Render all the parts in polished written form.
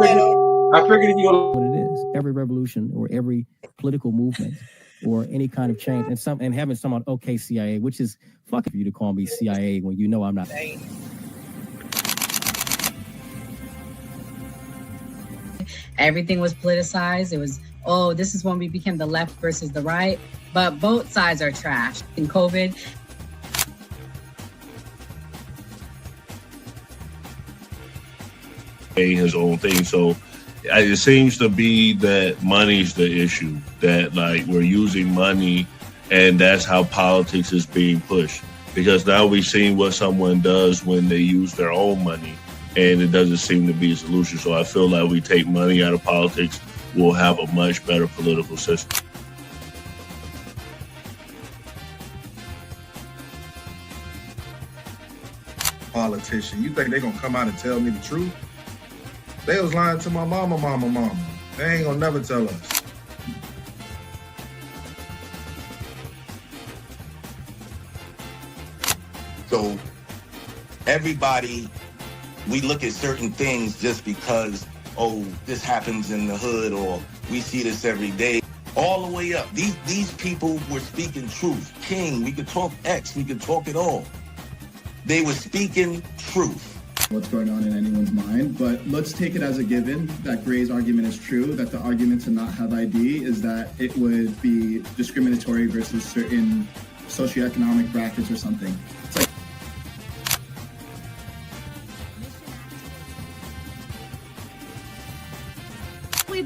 figured if you what it is. Every revolution or every political movement or any kind of change, and having someone, okay, CIA, which is fucking for you to call me CIA when you know I'm not. Everything was politicized. It was, oh, this is when we became the left versus the right. But both sides are trash. In COVID, his own thing. So it seems to be that money's the issue, that like we're using money and that's how politics is being pushed. Because now we've seen what someone does when they use their own money and it doesn't seem to be a solution. So I feel like we take money out of politics, we'll have a much better political system. Politician, you think they're gonna come out and tell me the truth? They was lying to my mama. They ain't gonna never tell us. So everybody, we look at certain things just because, oh, this happens in the hood or we see this every day. All the way up. These people were speaking truth. King, we could talk X, we could talk it all. They were speaking truth. What's going on in anyone's mind, but let's take it as a given that Gray's argument is true, that the argument to not have ID is that it would be discriminatory versus certain socioeconomic brackets or something. It's like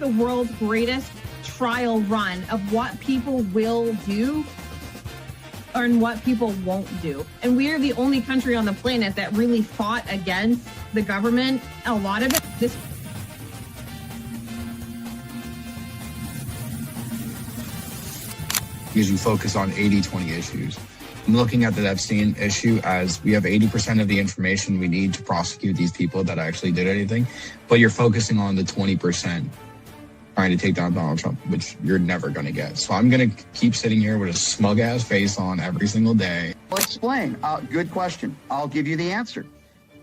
the world's greatest trial run of what people will do and what people won't do. And we are the only country on the planet that really fought against the government. A lot of it, because you focus on 80-20 issues. I'm looking at the Epstein issue as we have 80% of the information we need to prosecute these people that actually did anything, but you're focusing on the 20% trying to take down Donald Trump, which you're never going to get. So I'm going to keep sitting here with a smug-ass face on every single day. I'll explain. Good question. I'll give you the answer.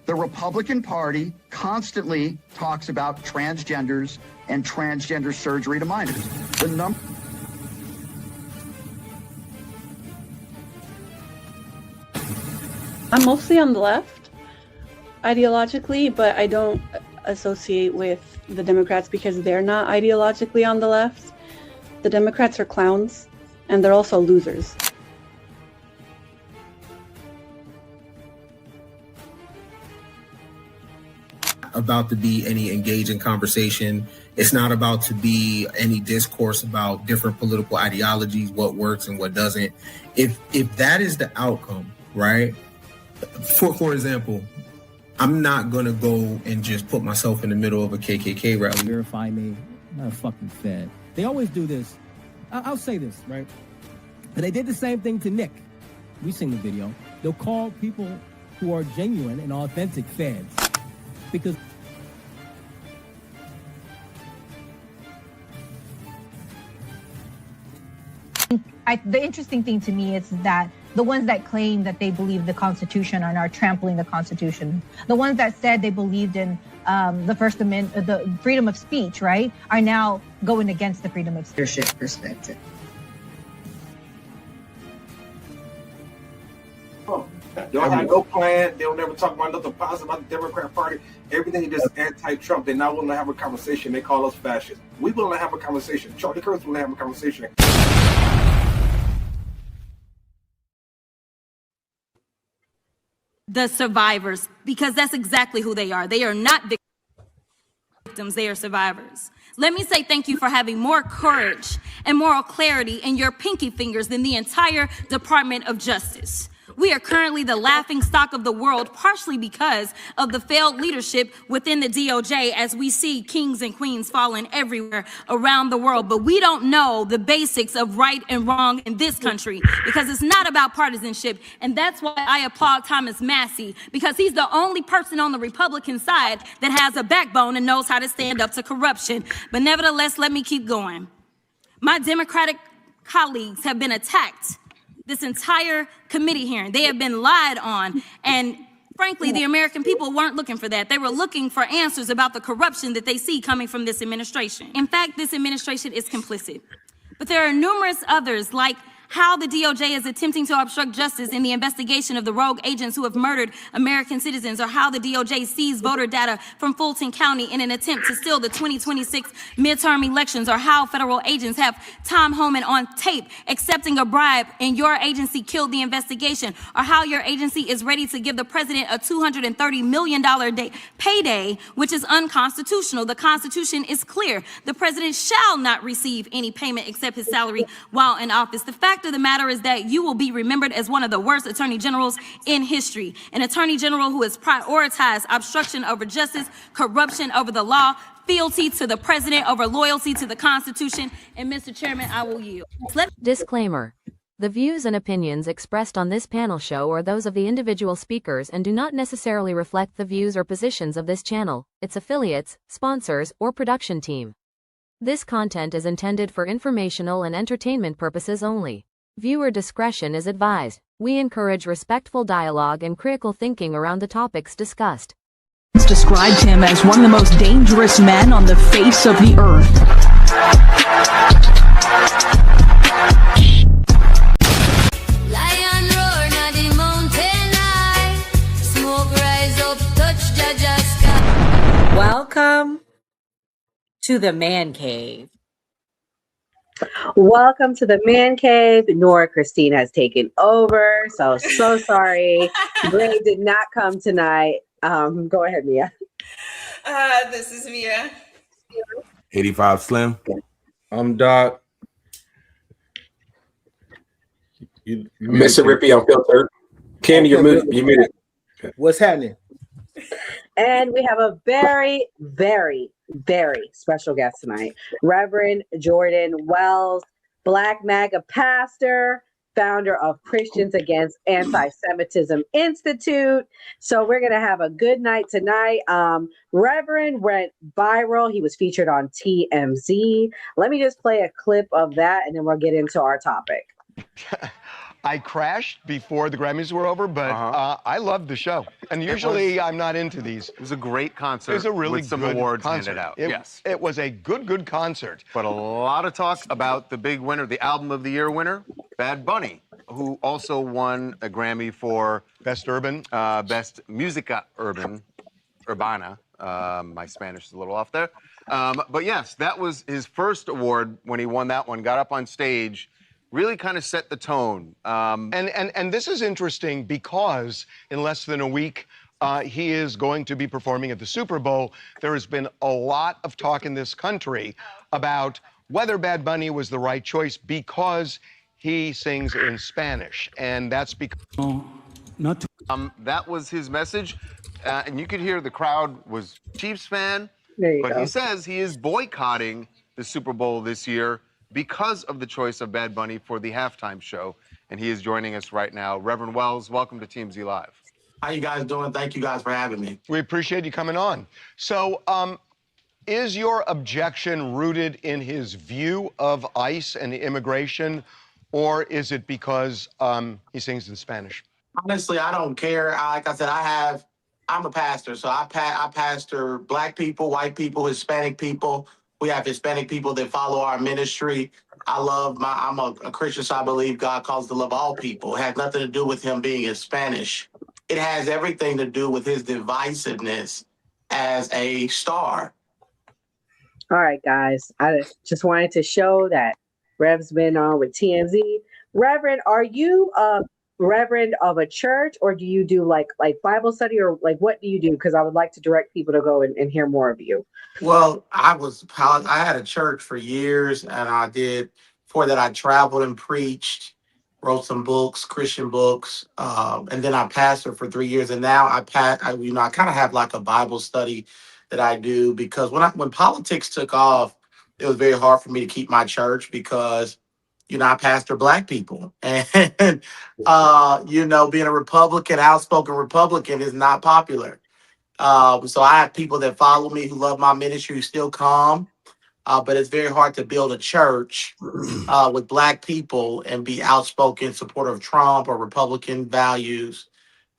The Republican Party constantly talks about transgenders and transgender surgery to minors. The number... I'm mostly on the left, ideologically, but I don't associate with the Democrats because they're not ideologically on the left. The Democrats are clowns, and they're also losers. About to be any engaging conversation. It's not about to be any discourse about different political ideologies, what works and what doesn't. If that is the outcome, right? For example, I'm not going to go and just put myself in the middle of a KKK rally. Verify me. I'm not a fucking Fed. They always do this. I'll say this, right? But they did the same thing to Nick. We've seen the video. They'll call people who are genuine and authentic Feds. Because the interesting thing to me is that the ones that claim that they believe the Constitution are now trampling the Constitution. The ones that said they believed in the First Amendment, the freedom of speech, right, are now going against the freedom of leadership perspective. Y'all have no plan. They'll never talk about nothing positive about the Democrat Party. Everything is just anti-Trump. They're not willing to have a conversation. They call us fascists. We willing to have a conversation. Charlie Kirk's willing to have a conversation. The survivors, because that's exactly who they are. They are not victims, they are survivors. Let me say thank you for having more courage and moral clarity in your pinky fingers than the entire Department of Justice. We are currently the laughing stock of the world, partially because of the failed leadership within the DOJ, as we see kings and queens falling everywhere around the world. But we don't know the basics of right and wrong in this country, because it's not about partisanship. And that's why I applaud Thomas Massie, because he's the only person on the Republican side that has a backbone and knows how to stand up to corruption. But nevertheless, let me keep going. My Democratic colleagues have been attacked this entire committee hearing. They have been lied on, and Frankly, the American people weren't looking for that. They were looking for answers about the corruption that they see coming from this administration. In fact, this administration is complicit. But there are numerous others, like how the DOJ is attempting to obstruct justice in the investigation of the rogue agents who have murdered American citizens, or how the DOJ seized voter data from Fulton County in an attempt to steal the 2026 midterm elections, or how federal agents have Tom Homan on tape accepting a bribe and your agency killed the investigation, or how your agency is ready to give the president a $230 million payday, which is unconstitutional. The Constitution is clear. The president shall not receive any payment except his salary while in office. The fact of the matter is that you will be remembered as one of the worst attorney generals in history. An attorney general who has prioritized obstruction over justice, corruption over the law, fealty to the president over loyalty to the Constitution. And Mr. Chairman, I will yield. Disclaimer. The views and opinions expressed on this panel show are those of the individual speakers and do not necessarily reflect the views or positions of this channel, its affiliates, sponsors, or production team. This content is intended for informational and entertainment purposes only. Viewer discretion is advised. We encourage respectful dialogue and critical thinking around the topics discussed. Described him as one of the most dangerous men on the face of the earth. Lion roar, not the mountain high. Smoke rise up, touch Jaja's sky. Welcome to the man cave. Welcome to the man cave. Nora Christine has taken over. So sorry. Gray did not come tonight. Go ahead, Mia. This is Mia. 85 Slim. I'm Doc. Mississippi Unfiltered. Candy, you're muted. What's happening? And we have a very, very, very special guest tonight. Reverend Jordan Wells, Black MAGA pastor, founder of Christians Against Antisemitism Institute. So we're going to have a good night tonight. Reverend went viral. He was featured on TMZ. Let me just play a clip of that, and then we'll get into our topic. I crashed before the Grammys were over, but I loved the show. And usually I'm not into these. It was a great concert. It was a really with some good awards concert. handed out. Yes. It was a good concert. But a lot of talk about the big winner, the Album of the Year winner, Bad Bunny, who also won a Grammy for Best Urban, Best Música Urbana. My Spanish is a little off there. But yes, that was his first award when he won that one, got up on stage, really kind of set the tone. And this is interesting because in less than a week, he is going to be performing at the Super Bowl. There has been a lot of talk in this country about whether Bad Bunny was the right choice because he sings in Spanish. And that's because... that was his message. And you could hear the crowd was Chiefs fan. But he says he is boycotting the Super Bowl this year because of the choice of Bad Bunny for the halftime show. And he is joining us right now. Reverend Wells, welcome to TMZ Live. How you guys doing? Thank you guys for having me. We appreciate you coming on. So, is your objection rooted in his view of ICE and immigration, or is it because he sings in Spanish? Honestly, I don't care. Like I said, I'm a pastor, so I pastor Black people, white people, Hispanic people. We have Hispanic people that follow our ministry. I'm a Christian, so I believe God calls to love all people. It has nothing to do with him being in Spanish. It has everything to do with his divisiveness as a star. All right, guys. I just wanted to show that Rev's been on with TMZ. Reverend, are you a reverend of a church, or do you do like Bible study, or like what do you do? Because I would like to direct people to go and hear more of you. Well, I had a church for years, and before that I traveled and preached, wrote some books, Christian books, and then I pastored for 3 years. And now I kind of have like a Bible study that I do, because when politics took off, it was very hard for me to keep my church because, I pastor Black people, and being a Republican, outspoken Republican is not popular. So I have people that follow me who love my ministry, who still come, but it's very hard to build a church with Black people and be outspoken supporter of Trump or Republican values.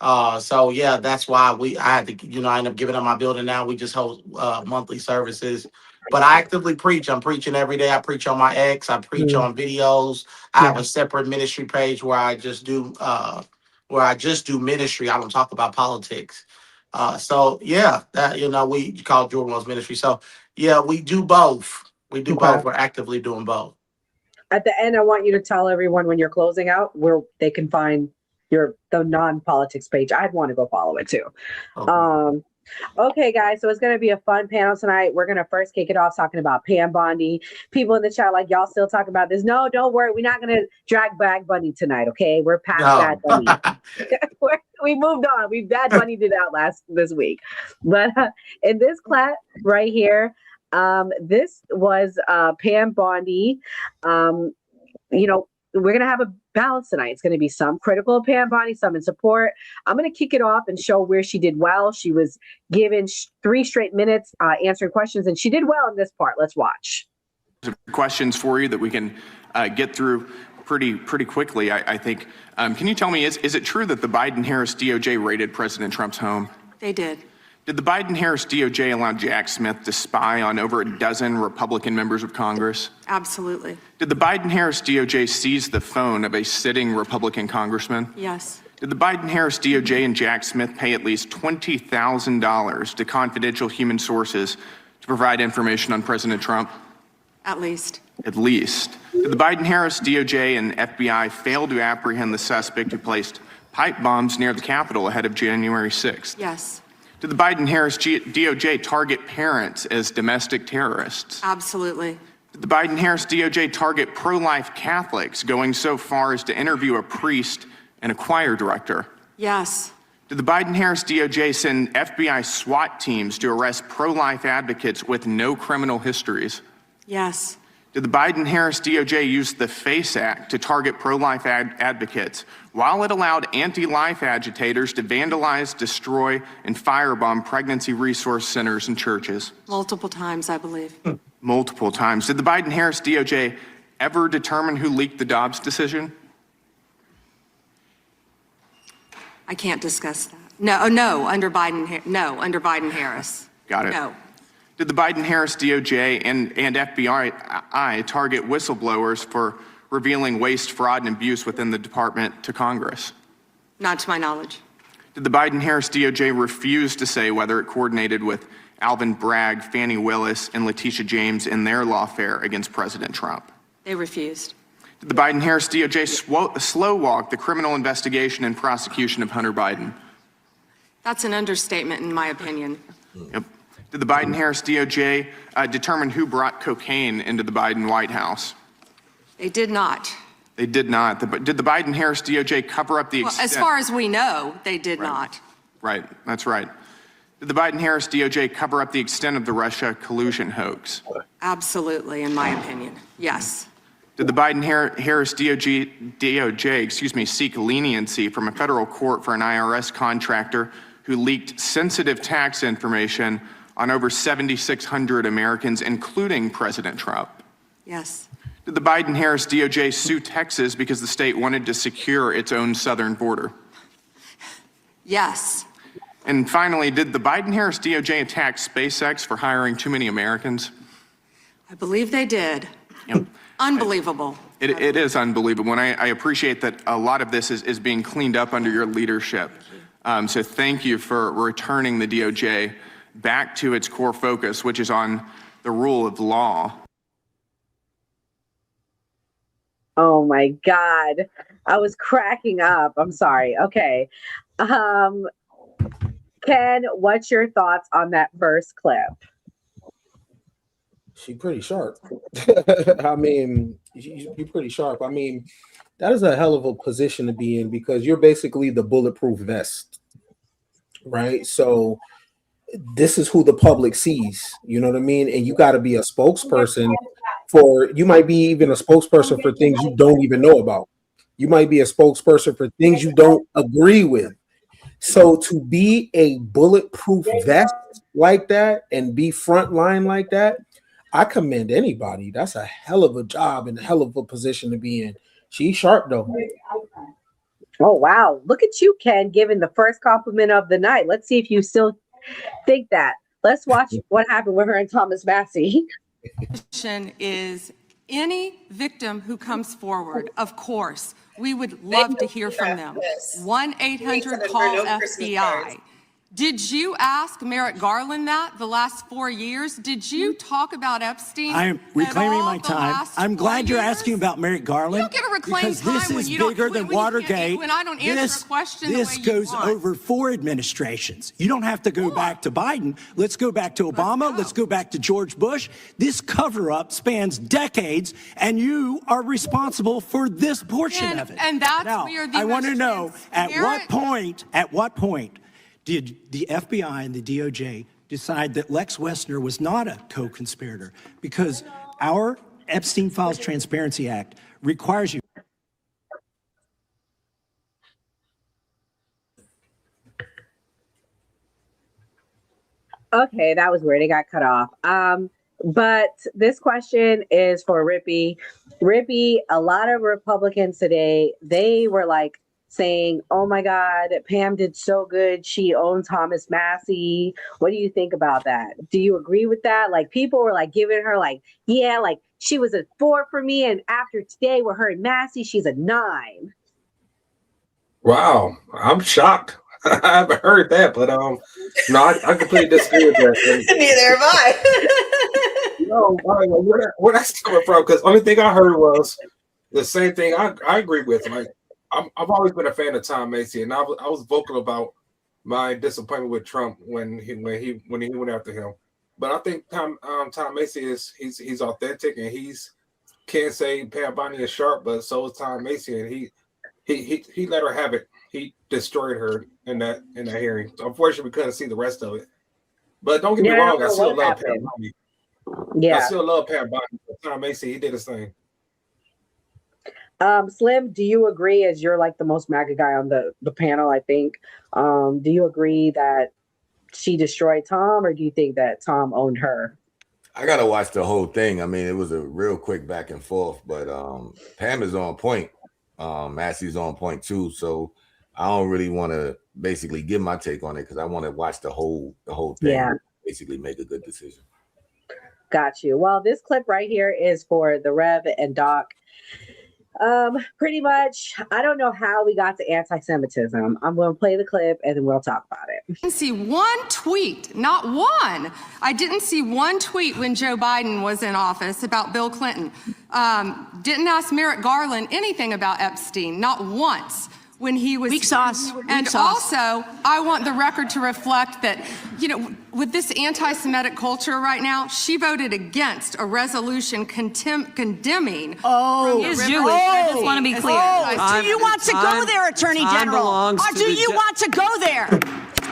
So yeah, that's why I had to, I end up giving up my building now. We just host monthly services. But I actively preach. I'm preaching every day. I preach on my X. I preach on videos. I have a separate ministry page where I just do ministry. I don't talk about politics. So yeah, that we call Jordan Wells Ministry. So yeah, we do both. We do both. We're actively doing both. At the end, I want you to tell everyone when you're closing out where they can find the non-politics page. I'd want to go follow it too. Okay, guys, so it's going to be a fun panel tonight. We're going to first kick it off talking about Pam Bondi. People in the chat, like, y'all still talking about this? No, don't worry. We're not going to drag Bad Bunny tonight, okay? We're past Bad Bunny. We moved on. Bad Bunny did out this week. But in this class right here, this was Pam Bondi. We're going to have a balance tonight. It's going to be some critical of Pam Bondi, some in support. I'm going to kick it off and show where she did well. She was given 3 straight minutes answering questions, and she did well in this part. Let's watch. Questions for you that we can get through pretty quickly, I think. Can you tell me, is it true that the Biden-Harris DOJ raided President Trump's home? They did. Did the Biden-Harris DOJ allow Jack Smith to spy on over a dozen Republican members of Congress? Absolutely. Did the Biden-Harris DOJ seize the phone of a sitting Republican congressman? Yes. Did the Biden-Harris DOJ and Jack Smith pay at least $20,000 to confidential human sources to provide information on President Trump? At least. At least. Did the Biden-Harris DOJ and FBI fail to apprehend the suspect who placed pipe bombs near the Capitol ahead of January 6th? Yes. Did the Biden-Harris DOJ target parents as domestic terrorists? Absolutely. Did the Biden-Harris DOJ target pro-life Catholics, going so far as to interview a priest and a choir director? Yes. Did the Biden-Harris DOJ send FBI SWAT teams to arrest pro-life advocates with no criminal histories? Yes. Did the Biden-Harris DOJ use the FACE Act to target pro-life advocates while it allowed anti-life agitators to vandalize, destroy, and firebomb pregnancy resource centers and churches? Multiple times, I believe. Multiple times. Did the Biden-Harris DOJ ever determine who leaked the Dobbs decision? I can't discuss that. No, under Biden-Harris. Got it. No. Did the Biden-Harris DOJ and FBI target whistleblowers for revealing waste, fraud, and abuse within the department to Congress? Not to my knowledge. Did the Biden-Harris DOJ refuse to say whether it coordinated with Alvin Bragg, Fani Willis, and Letitia James in their lawfare against President Trump? They refused. Did the Biden-Harris DOJ slow-walk the criminal investigation and prosecution of Hunter Biden? That's an understatement, in my opinion. Yep. Did the Biden-Harris DOJ determine who brought cocaine into the Biden White House? They did not. They did not. Did the Biden-Harris DOJ cover up the extent? As far as we know, they did not. Right, that's right. Did the Biden-Harris DOJ cover up the extent of the Russia collusion hoax? Absolutely, in my opinion. Yes. Did the Biden-Harris DOJ, seek leniency from a federal court for an IRS contractor who leaked sensitive tax information on over 7,600 Americans, including President Trump? Yes. Did the Biden-Harris DOJ sue Texas because the state wanted to secure its own southern border? Yes. And finally, did the Biden-Harris DOJ attack SpaceX for hiring too many Americans? I believe they did. Yep. Unbelievable. It is unbelievable, and I appreciate that a lot of this is being cleaned up under your leadership. So thank you for returning the DOJ back to its core focus, which is on the rule of law. Oh my God. I was cracking up. I'm sorry. Okay. Ken, what's your thoughts on that first clip? She's pretty sharp. I mean, you're pretty sharp. I mean, that is a hell of a position to be in because you're basically the bulletproof vest, right? So this is who the public sees, you know what I mean? And you got to be a spokesperson you might be even a spokesperson for things you don't even know about. You might be a spokesperson for things you don't agree with. So to be a bulletproof vest like that and be frontline like that, I commend anybody. That's a hell of a job and a hell of a position to be in. She's sharp though. Oh, wow. Look at you, Ken, giving the first compliment of the night. Let's see if you still think that. Let's watch what happened with her and Thomas Massie. Is any victim who comes forward, of course, we would love to hear from them. 1-800-CALL-FBI. Did you ask Merrick Garland that the last 4 years? Did you talk about Epstein? I'm reclaiming my time. I'm glad you're asking about Merrick Garland. You don't get to reclaim because time this when is you don't- bigger than when you can't- Watergate. when I don't answer a question the This way you goes want. over 4 administrations. You don't have to go back to Biden. Let's go back to Obama. Let's go back to George Bush. This cover-up spans decades, and you are responsible for this portion of it. And that's now, where the I want to know at what transparent- point did the FBI and the DOJ decide that Lex Wessner was not a co-conspirator? Because our Epstein Files Transparency Act requires you. Okay, that was weird. It got cut off. But this question is for Rippy. Rippy, a lot of Republicans today, they were like saying, oh my God, Pam did so good. She owned Thomas Massie. What do you think about that? Do you agree with that? Like people were like giving her like, yeah, like she was a 4 for me. And after today with her and Massie, she's a 9. Wow, I'm shocked. I haven't heard that, but no, I completely disagree with that. Neither am I. No, where that's coming from? Because only thing I heard was the same thing. I agree with. Like I've always been a fan of Tom Massie, and I was vocal about my disappointment with Trump when he went after him. But I think Tom Massie he's authentic, and can't say Pam Bondi is sharp, but so is Tom Massie, and he let her have it. He destroyed her in that hearing. So unfortunately, we couldn't see the rest of it. But don't get me wrong, I still love Pam Bondi. Yeah, I still love Pam Bondi. Tom Massie, he did his thing. Slim, do you agree, as you're like the most MAGA guy on the panel, I think, do you agree that she destroyed Tom, or do you think that Tom owned her? I gotta watch the whole thing. I mean, it was a real quick back and forth, but Pam is on point. Massie's on point too. So I don't really want to basically give my take on it because I want to watch the whole thing. Yeah. Basically make a good decision. Got you. Well, this clip right here is for the Rev and Doc. Pretty much, I don't know how we got to anti-Semitism. I'm going to play the clip and then we'll talk about it. I didn't see one tweet, not one. I didn't see one tweet when Joe Biden was in office about Bill Clinton. Didn't ask Merrick Garland anything about Epstein, not once. When he was Weak sauce. And also, I want the record to reflect that, with this anti-Semitic culture right now, she voted against a resolution condemning. Oh, is Jewish. I just want to be clear. Do you want to go there, Attorney General? Or do you want to go there?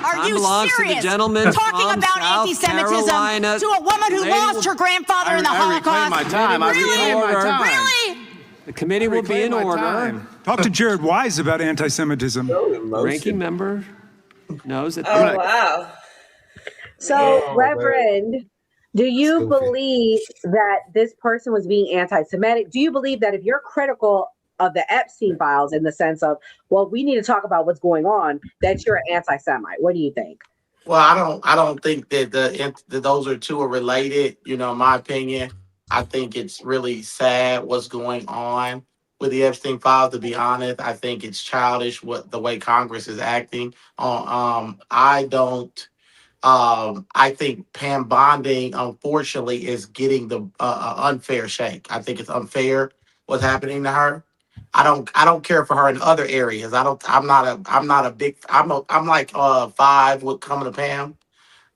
Are you serious? Talking about anti-Semitism to a woman who lost her grandfather in the Holocaust? My time. Really? The committee will be in order. Talk to Jared Wise about anti-Semitism. Ranking member knows that. Oh, wow. So, Reverend, do you believe that this person was being anti-Semitic? Do you believe that if you're critical of the Epstein files in the sense of, well, we need to talk about what's going on, that you're an anti-Semite? What do you think? Well, I don't think that that those two are related. In my opinion, I think it's really sad what's going on with the Epstein files. To be honest, I think it's childish the way Congress is acting. I think Pam Bondi, unfortunately, is getting the unfair shake. I think it's unfair what's happening to her. I don't care for her in other areas. I'm like 5 with coming to Pam.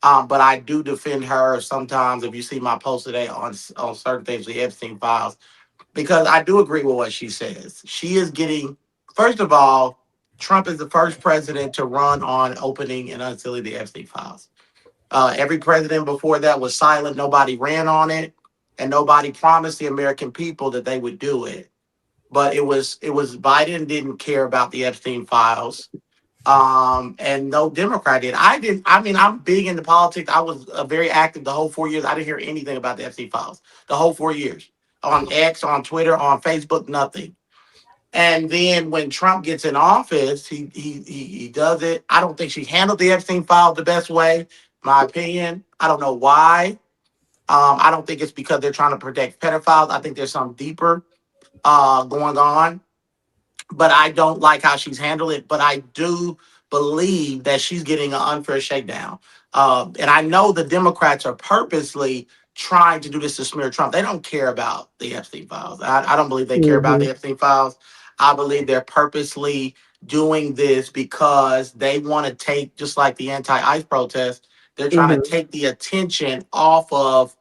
But I do defend her sometimes. If you see my post today on certain things with the Epstein files, because I do agree with what she says. She is getting, first of all, Trump is the first president to run on opening and unsealing the Epstein files. Every president before that was silent. Nobody ran on it, and nobody promised the American people that they would do it. But it was Biden didn't care about the Epstein files. And no Democrat did. I'm big into politics. I was very active the whole 4 years. I didn't hear anything about the Epstein files the whole 4 years. On X, on Twitter, on Facebook, nothing. And then when Trump gets in office, he does it. I don't think she handled the Epstein file the best way, my opinion. I don't know why. I don't think it's because they're trying to protect pedophiles. I think there's something deeper going on. But I don't like how she's handled it. But I do believe that she's getting an unfair shakedown. And I know the Democrats are purposely trying to do this to smear Trump. They don't care about the Epstein files. I don't believe they care about the Epstein files. I believe they're purposely doing this because they want to take, just like the anti-ICE protest, they're trying to take the attention off of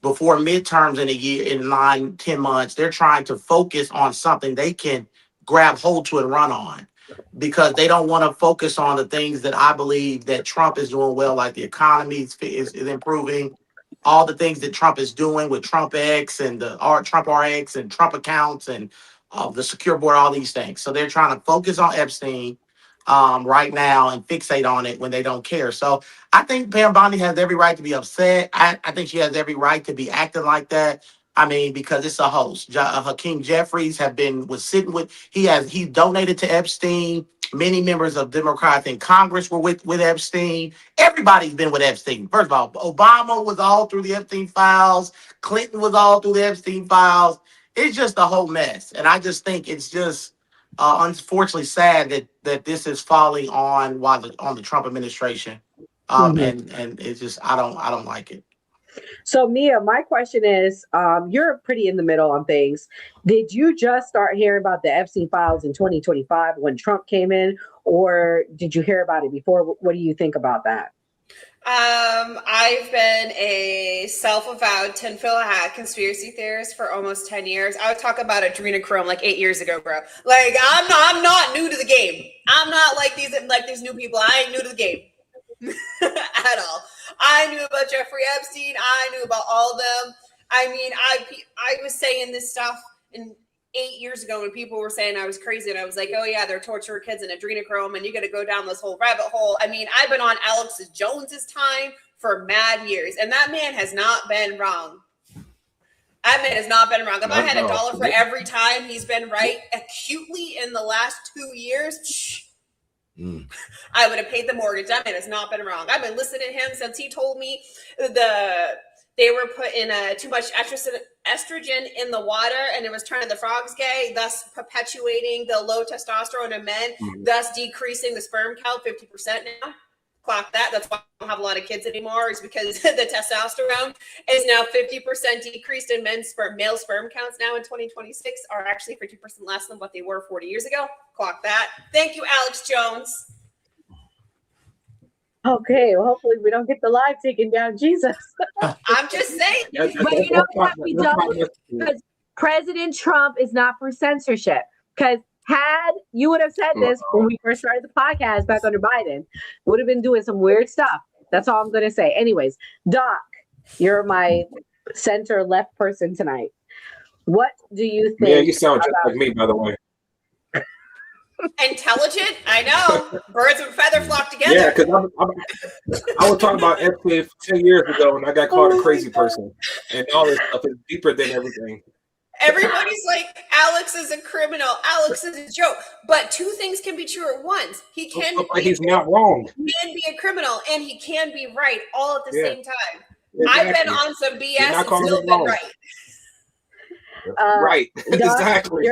before midterms in a year, in 9-10 months. They're trying to focus on something they can grab hold to and run on, because they don't want to focus on the things that I believe that Trump is doing well, like the economy is improving, all the things that Trump is doing with Trump X and the Trump RX and Trump accounts and the secure board, all these things. So they're trying to focus on Epstein right now and fixate on it when they don't care. So I think Pam Bondi has every right to be upset. I think she has every right to be acting like that. I mean, because it's a host. Hakeem Jeffries was sitting with, he donated to Epstein. Many members of Democrats in Congress were with Epstein. Everybody's been with Epstein. First of all, Obama was all through the Epstein files. Clinton was all through the Epstein files. It's just a whole mess. And I just think it's just unfortunately sad that this is falling on the Trump administration. And it's just, I don't like it. So Mia, my question is, you're pretty in the middle on things. Did you just start hearing about the Epstein files in 2025 when Trump came in, or did you hear about it before? What do you think about that? I've been a self-avowed tinfoil hat conspiracy theorist for almost 10 years. I would talk about adrenochrome like 8 years ago, bro. Like I'm not new to the game. I'm not like these new people. I ain't new to the game at all. I knew about Jeffrey Epstein. I knew about all of them. I mean, I was saying this stuff 8 years ago when people were saying I was crazy, and I was like, oh yeah, they're torturing kids in adrenochrome, and you got to go down this whole rabbit hole. I mean, I've been on Alex Jones's time for mad years, and that man has not been wrong. That man has not been wrong. If I had $1 for every time he's been right acutely in the last 2 years, I would have paid the mortgage. That man has not been wrong. I've been listening to him since he told me they were putting too much estrogen in the water, and it was turning the frogs gay, thus perpetuating the low testosterone in men, thus decreasing the sperm count 50% now. Clock that. That's why I don't have a lot of kids anymore, is because the testosterone is now 50% decreased in male sperm counts now in 2026 are actually 50% less than what they were 40 years ago. Clock that. Thank you, Alex Jones. Okay, well, hopefully we don't get the live taken down. Jesus. I'm just saying. But you know what we don't? Because President Trump is not for censorship. Because had you would have said this when we first started the podcast back under Biden, would have been doing some weird stuff. That's all I'm going to say. Anyways, Doc, you're my center left person tonight. What do you think? Yeah, you sound just like me, by the way. Intelligent? I know. Birds of a feather flock together. Yeah, because I was talking about Epstein 10 years ago, and I got called a crazy person. And all this stuff is deeper than everything. Everybody's like, Alex is a criminal. Alex is a joke. But two things can be true at once. He can be, he's not wrong. He can be a criminal, and he can be right all at the same time. Exactly. I've been on some BS and still been right. Right. Doc, Exactly.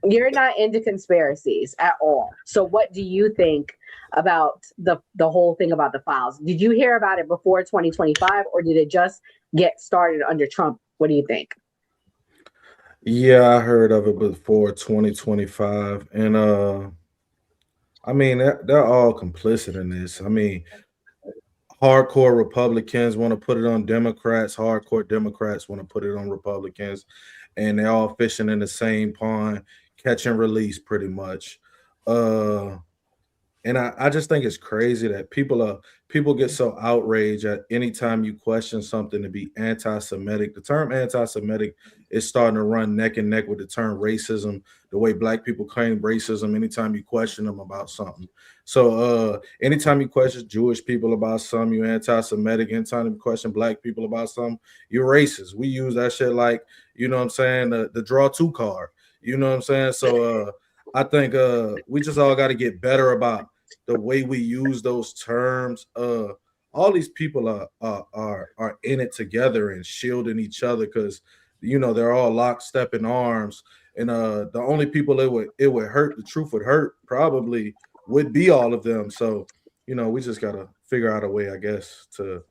You're not into conspiracies at all. So what do you think about the whole thing about the files? Did you hear about it before 2025, or did it just get started under Trump? What do you think? Yeah, I heard of it before 2025. And I mean, they're all complicit in this. I mean, hardcore Republicans want to put it on Democrats. Hardcore Democrats want to put it on Republicans. And they're all fishing in the same pond, catch and release pretty much. And I just think it's crazy that people get so outraged at any time you question something to be anti-Semitic. The term anti-Semitic is starting to run neck and neck with the term racism, the way Black people claim racism anytime you question them about something. So anytime you question Jewish people about something, you're anti-Semitic. Anytime you question Black people about something, you're racist. We use that shit like, you know what I'm saying, the draw two card. You know what I'm saying? So I think we just all got to get better about the way we use those terms. All these people are in it together and shielding each other because they're all lockstep in arms. And the only people it would hurt, the truth would hurt, probably would be all of them. So we just gotta figure out a way, I guess, to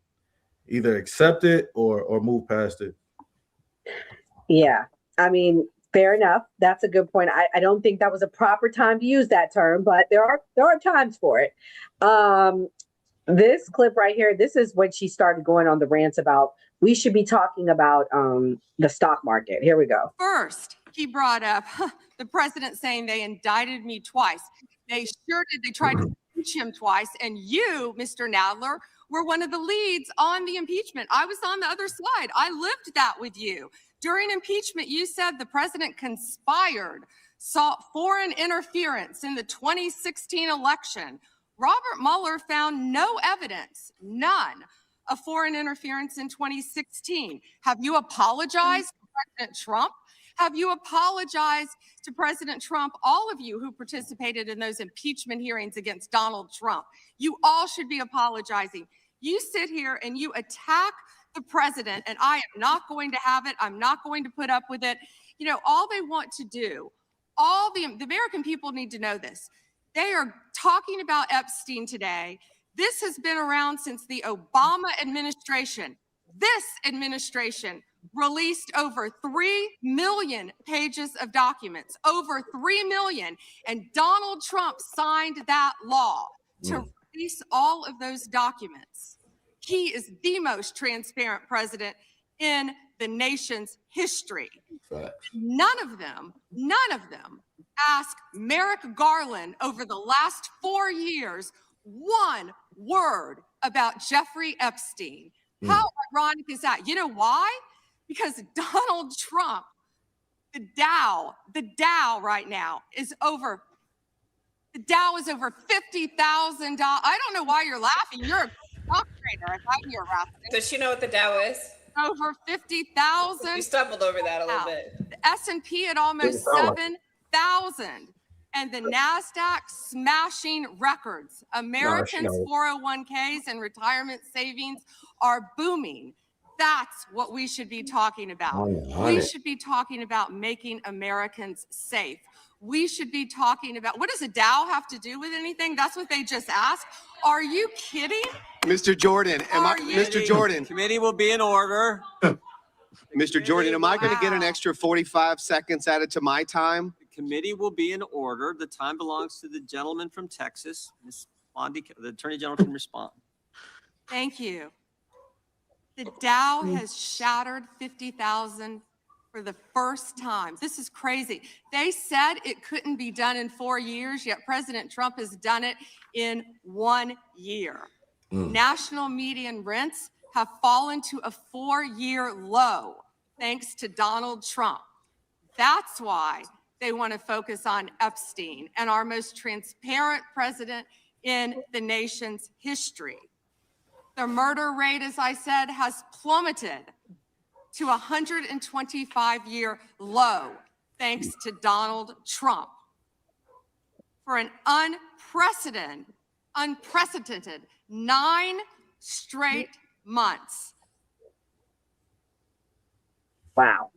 either accept it or move past it. Yeah, I mean, fair enough. That's a good point. I don't think that was a proper time to use that term, but there are times for it. This clip right here, this is when she started going on the rants about we should be talking about the stock market. Here we go. First, he brought up the president saying they indicted me twice. They sure did. They tried to impeach him twice. And you, Mr. Nadler, were one of the leads on the impeachment. I was on the other side. I lived that with you. During impeachment, you said the president conspired, sought foreign interference in the 2016 election. Robert Mueller found no evidence, none, of foreign interference in 2016. Have you apologized to President Trump? Have you apologized to President Trump, all of you who participated in those impeachment hearings against Donald Trump? You all should be apologizing. You sit here and you attack the president, and I am not going to have it. I'm not going to put up with it. All they want to do, all the American people need to know this. They are talking about Epstein today. This has been around since the Obama administration. This administration released over 3 million pages of documents, over 3 million. And Donald Trump signed that law to release all of those documents. He is the most transparent president in the nation's history. None of them asked Merrick Garland over the last 4 years one word about Jeffrey Epstein. How ironic is that? You know why? Because Donald Trump, the Dow right now is over. The Dow is over $50,000. I don't know why you're laughing. You're a stock trader. If I'm your laughing. Does she know what the Dow is? Over 50,000. You stumbled over that a little bit. The S&P at almost 7,000. And the NASDAQ smashing records. Americans' 401ks and retirement savings are booming. That's what we should be talking about. We should be talking about making Americans safe. We should be talking about, what does a Dow have to do with anything? That's what they just asked. Are you kidding? Mr. Jordan, Mr. Jordan. Committee will be in order. Mr. Jordan, am I going to get an extra 45 seconds added to my time? The committee will be in order. The time belongs to the gentleman from Texas. Ms. Bondi, the Attorney General can respond. Thank you. The Dow has shattered 50,000 for the first time. This is crazy. They said it couldn't be done in 4 years, yet President Trump has done it in 1 year. National median rents have fallen to a 4-year low thanks to Donald Trump. That's why they want to focus on Epstein and our most transparent president in the nation's history. The murder rate, as I said, has plummeted to a 125-year low thanks to Donald Trump. For an unprecedented 9 straight months. Wow.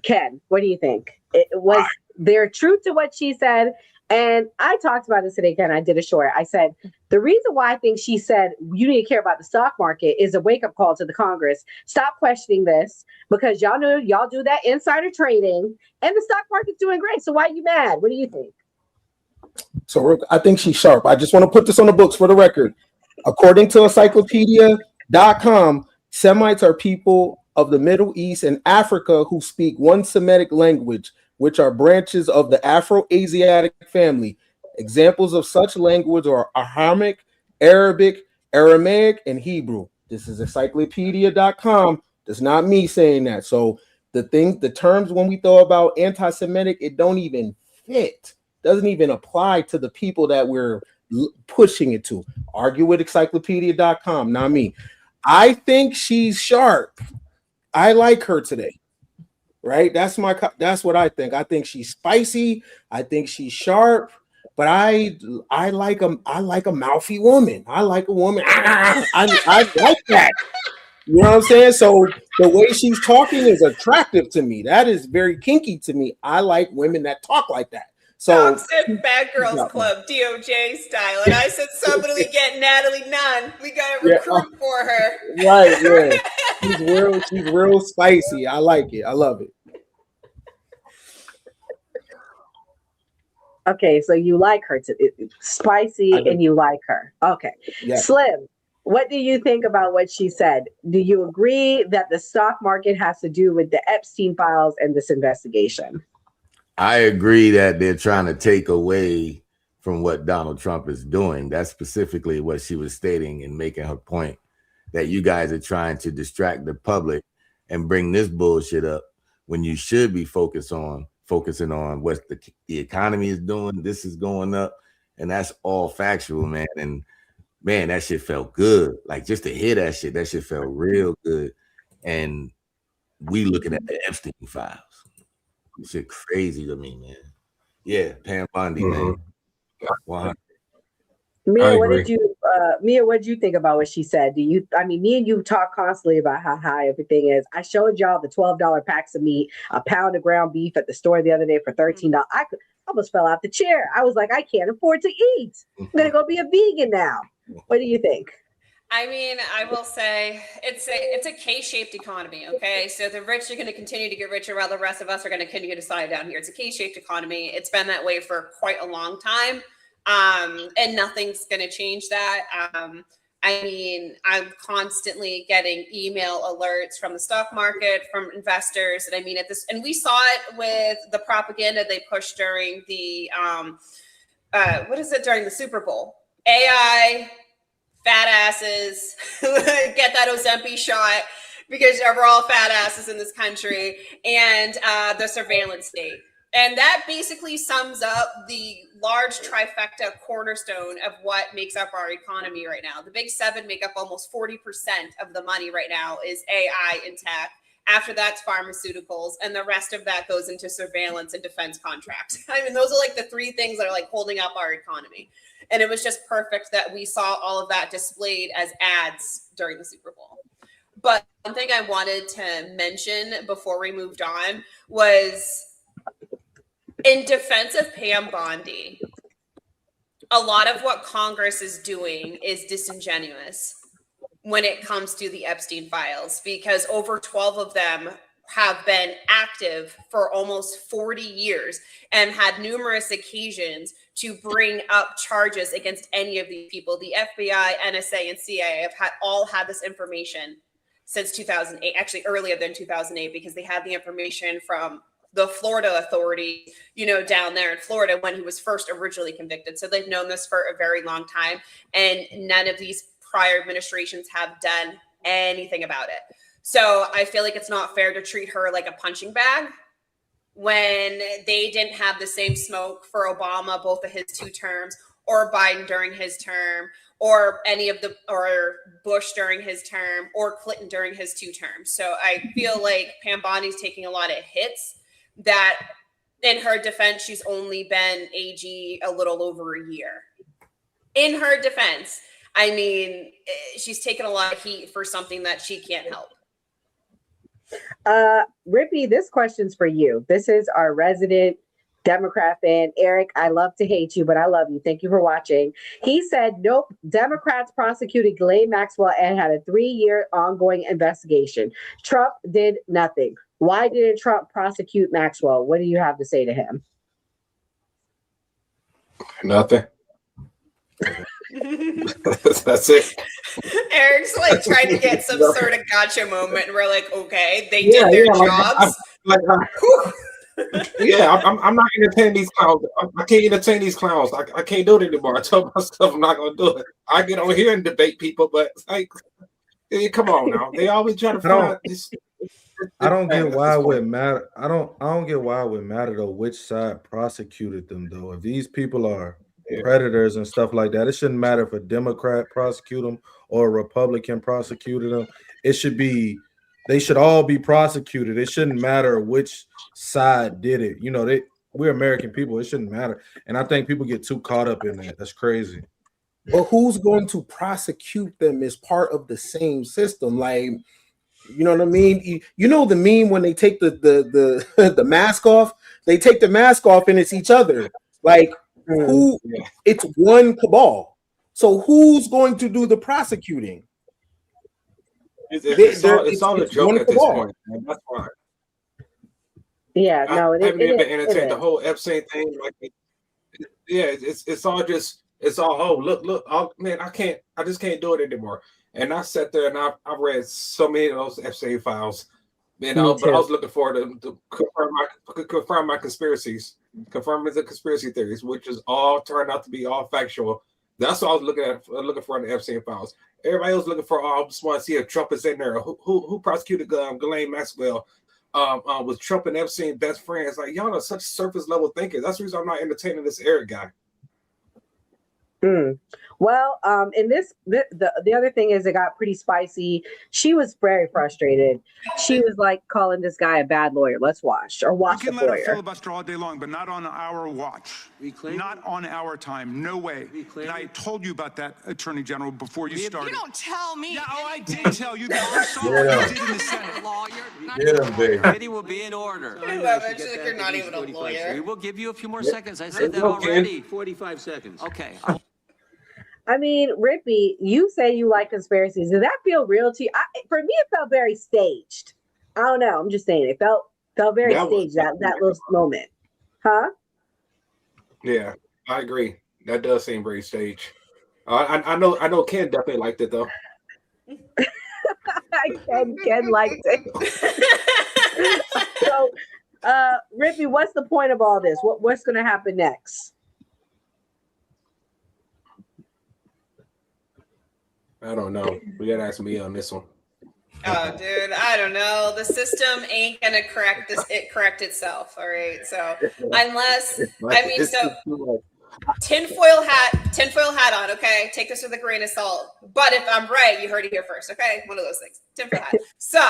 Ken, what do you think? Was there truth to what she said? And I talked about this today, Ken. I did a short. I said, the reason why I think she said you need to care about the stock market is a wake-up call to the Congress. Stop questioning this because y'all know y'all do that insider trading and the stock market's doing great. So why are you mad? What do you think? So I think she's sharp. I just want to put this on the books for the record. According to encyclopedia.com, Semites are people of the Middle East and Africa who speak one Semitic language, which are branches of the Afro-Asiatic family. Examples of such language are Aramaic, Arabic, Aramaic, and Hebrew. This is encyclopedia.com. That's not me saying that. So the terms when we throw about anti-Semitic, it don't even fit. Doesn't even apply to the people that we're pushing it to. Argue with encyclopedia.com, not me. I think she's sharp. I like her today. right? That's what I think. I think she's spicy. I think she's sharp. But I like a mouthy woman. I like a woman. I like that. You know what I'm saying? So the way she's talking is attractive to me. That is very kinky to me. I like women that talk like that. So Toxic Bad Girls Club, DOJ style. And I said somebody get Natalie Nunn. We got to recruit for her. Right, yeah. She's real spicy. I like it. I love it. Okay, so you like her, spicy, and you like her. Okay. Yeah. Slim, what do you think about what she said? Do you agree that the stock market has to do with the Epstein files and this investigation? I agree that they're trying to take away from what Donald Trump is doing. That's specifically what she was stating and making her point, that you guys are trying to distract the public and bring this bullshit up when you should be focusing on what the economy is doing. This is going up, and that's all factual, man. And man, that shit felt good. Like, just to hear that shit felt real good. And we looking at the Epstein files. Shit crazy to me, man. Yeah, Pam Bondi, man. Wow. Mia, what did you think about what she said? me and you talk constantly about how high everything is. I showed y'all the $12 packs of meat, a pound of ground beef at the store the other day for $13. I almost fell out the chair. I was like, I can't afford to eat. I'm gonna go be a vegan now. What do you think? I mean, I will say it's a K-shaped economy, okay? So the rich are going to continue to get richer while the rest of us are going to continue to slide down here. It's a K-shaped economy. It's been that way for quite a long time, and nothing's going to change that. I mean, I'm constantly getting email alerts from the stock market, from investors, and I mean, and we saw it with the propaganda they pushed during the during the Super Bowl. AI. Fat asses, get that Ozempic shot because we're all fat asses in this country, and the surveillance state. And that basically sums up the large trifecta cornerstone of what makes up our economy right now. The big seven make up almost 40% of the money right now is AI and tech. After that's pharmaceuticals, and the rest of that goes into surveillance and defense contracts. I mean, those are like the three things that are like holding up our economy. And it was just perfect that we saw all of that displayed as ads during the Super Bowl. But one thing I wanted to mention before we moved on was, in defense of Pam Bondi, a lot of what Congress is doing is disingenuous when it comes to the Epstein files, because over 12 of them have been active for almost 40 years and had numerous occasions to bring up charges against any of these people. The FBI, NSA, and CIA have all had this information since 2008, actually earlier than 2008, because they had the information from the Florida authority, down there in Florida when he was first originally convicted. So they've known this for a very long time, and none of these prior administrations have done anything about it. So I feel like it's not fair to treat her like a punching bag when they didn't have the same smoke for Obama, both of his 2 terms, or Biden during his term, or or Bush during his term, or Clinton during his 2 terms. So I feel like Pam Bondi's taking a lot of hits that, in her defense, she's only been AG a little over a year. In her defense, I mean, she's taken a lot of heat for something that she can't help. Rippy, this question's for you. This is our resident Democrat fan, Eric. I love to hate you, but I love you. Thank you for watching. He said, nope, Democrats prosecuted Ghislaine Maxwell and had a 3-year ongoing investigation. Trump did nothing. Why didn't Trump prosecute Maxwell? What do you have to say to him? Nothing. That's it. Eric's like trying to get some sort of gotcha moment, and we're like, okay, they did their jobs. I'm not entertaining these clowns. I can't entertain these clowns. I can't do it anymore. I told myself I'm not gonna do it. I get on here and debate people, but like, come on now. They always try to find this. I don't get why it would matter. I don't get why it would matter though which side prosecuted them though. If these people are predators and stuff like that, it shouldn't matter if a Democrat prosecute them or a Republican prosecuted them. It should be they should all be prosecuted. It shouldn't matter which side did it. You know, we're American people. It shouldn't matter. And I think people get too caught up in that. That's crazy. But who's going to prosecute them as part of the same system? Like, you know what I mean? You know the meme when they take the mask off? They take the mask off and it's each other. Like, who? It's one cabal. So who's going to do the prosecuting? It's all a joke at this point. Man. That's why. Yeah, no, I haven't even entertained the whole Epstein thing. Like, it's all just, it's all, oh, look, oh, man, I just can't do it anymore. And I sat there and I read so many of those Epstein files. But I was looking forward to confirm my conspiracies, confirming the conspiracy theories, which is all turned out to be all factual. That's what I was looking for in the Epstein files. Everybody was looking for, I just want to see if Trump is in there. Who prosecuted Ghislaine Maxwell? Was Trump and Epstein best friends? Like, y'all are such surface level thinkers. That's the reason I'm not entertaining this Eric guy. Well, in this, the other thing is it got pretty spicy. She was very frustrated. She was like calling this guy a bad lawyer. Let's watch the let her lawyer. filibuster all day long, but not on our watch. Not on our time. No way. And I told you about that, Attorney General, before you started. You don't tell me. Yeah, I did tell you that. You saw what you did in the Senate. The committee will be in order. I love it. She's like, you're not even a lawyer. We will give you a few more seconds. I said that already. 45 seconds. Okay. I mean, Rippy, you say you like conspiracies. Does that feel real to you? For me, it felt very staged. I don't know. I'm just saying it felt very staged, that little moment. Huh? Yeah, I agree. That does seem very staged. I know Ken definitely liked it, though. Ken liked it. So, Rippy, what's the point of all this? What's going to happen next? I don't know. We gotta ask me on this one. Oh, dude, I don't know. The system ain't gonna correct itself. All right. So unless tinfoil hat on. Okay, take this with a grain of salt. But if I'm right, you heard it here first. Okay, one of those things. Tinfoil hat. So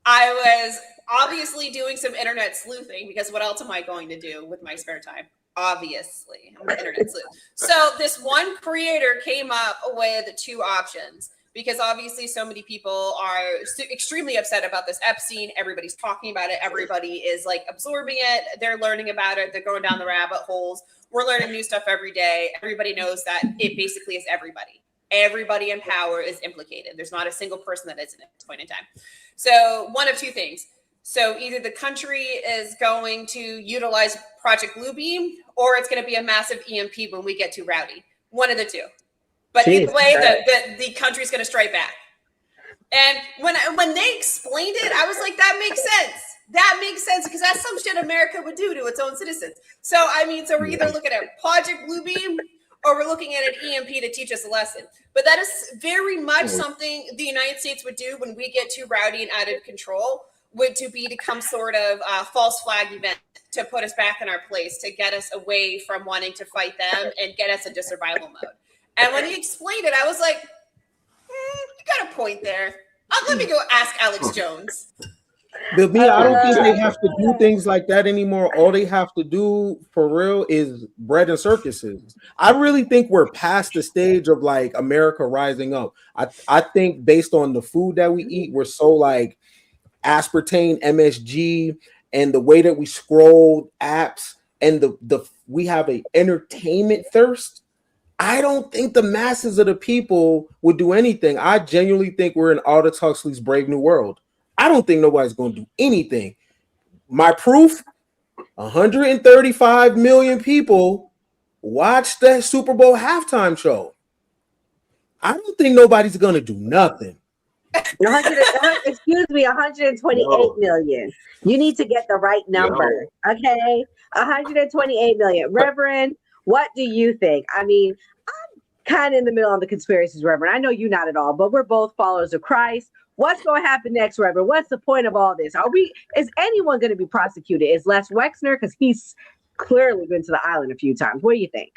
I was obviously doing some internet sleuthing because what else am I going to do with my spare time? Obviously, I'm an internet sleuth. So this one creator came up with two options because obviously so many people are extremely upset about this Epstein. Everybody's talking about it. Everybody is like absorbing it. They're learning about it. They're going down the rabbit holes. We're learning new stuff every day. Everybody knows that it basically is everybody. Everybody in power is implicated. There's not a single person that isn't at this point in time. So one of two things. So either the country is going to utilize Project Bluebeam or it's going to be a massive EMP when we get too rowdy. One of the two. But either way, the country's going to strike back. And when they explained it, I was like, that makes sense. That makes sense because that's some shit America would do to its own citizens. So, I mean, so we're either looking at Project Bluebeam or we're looking at an EMP to teach us a lesson. But that is very much something the United States would do when we get too rowdy and out of control. Would to become sort of a false flag event to put us back in our place, to get us away from wanting to fight them and get us into survival mode. And when he explained it, I was like, you got a point there. Let me go ask Alex Jones. But me, I don't think they have to do things like that anymore. All they have to do for real is bread and circuses. I really think we're past the stage of like America rising up. I think based on the food that we eat, we're so like aspartame, MSG, and the way that we scroll apps, and we have a entertainment thirst. I don't think the masses of the people would do anything. I genuinely think we're in Aldous Huxley's Brave New World. I don't think nobody's going to do anything. My proof: 135 million people watched that Super Bowl halftime show. I don't think nobody's going to do nothing. Excuse me, 128 million. You need to get the right number. Okay, 128 million. Reverend, what do you think? I mean, I'm kind of in the middle on the conspiracies, Reverend. I know you not at all, but we're both followers of Christ. What's going to happen next, Reverend? What's the point of all this? Is anyone going to be prosecuted? Is Les Wexner? Because he's clearly been to the island a few times. What do you think?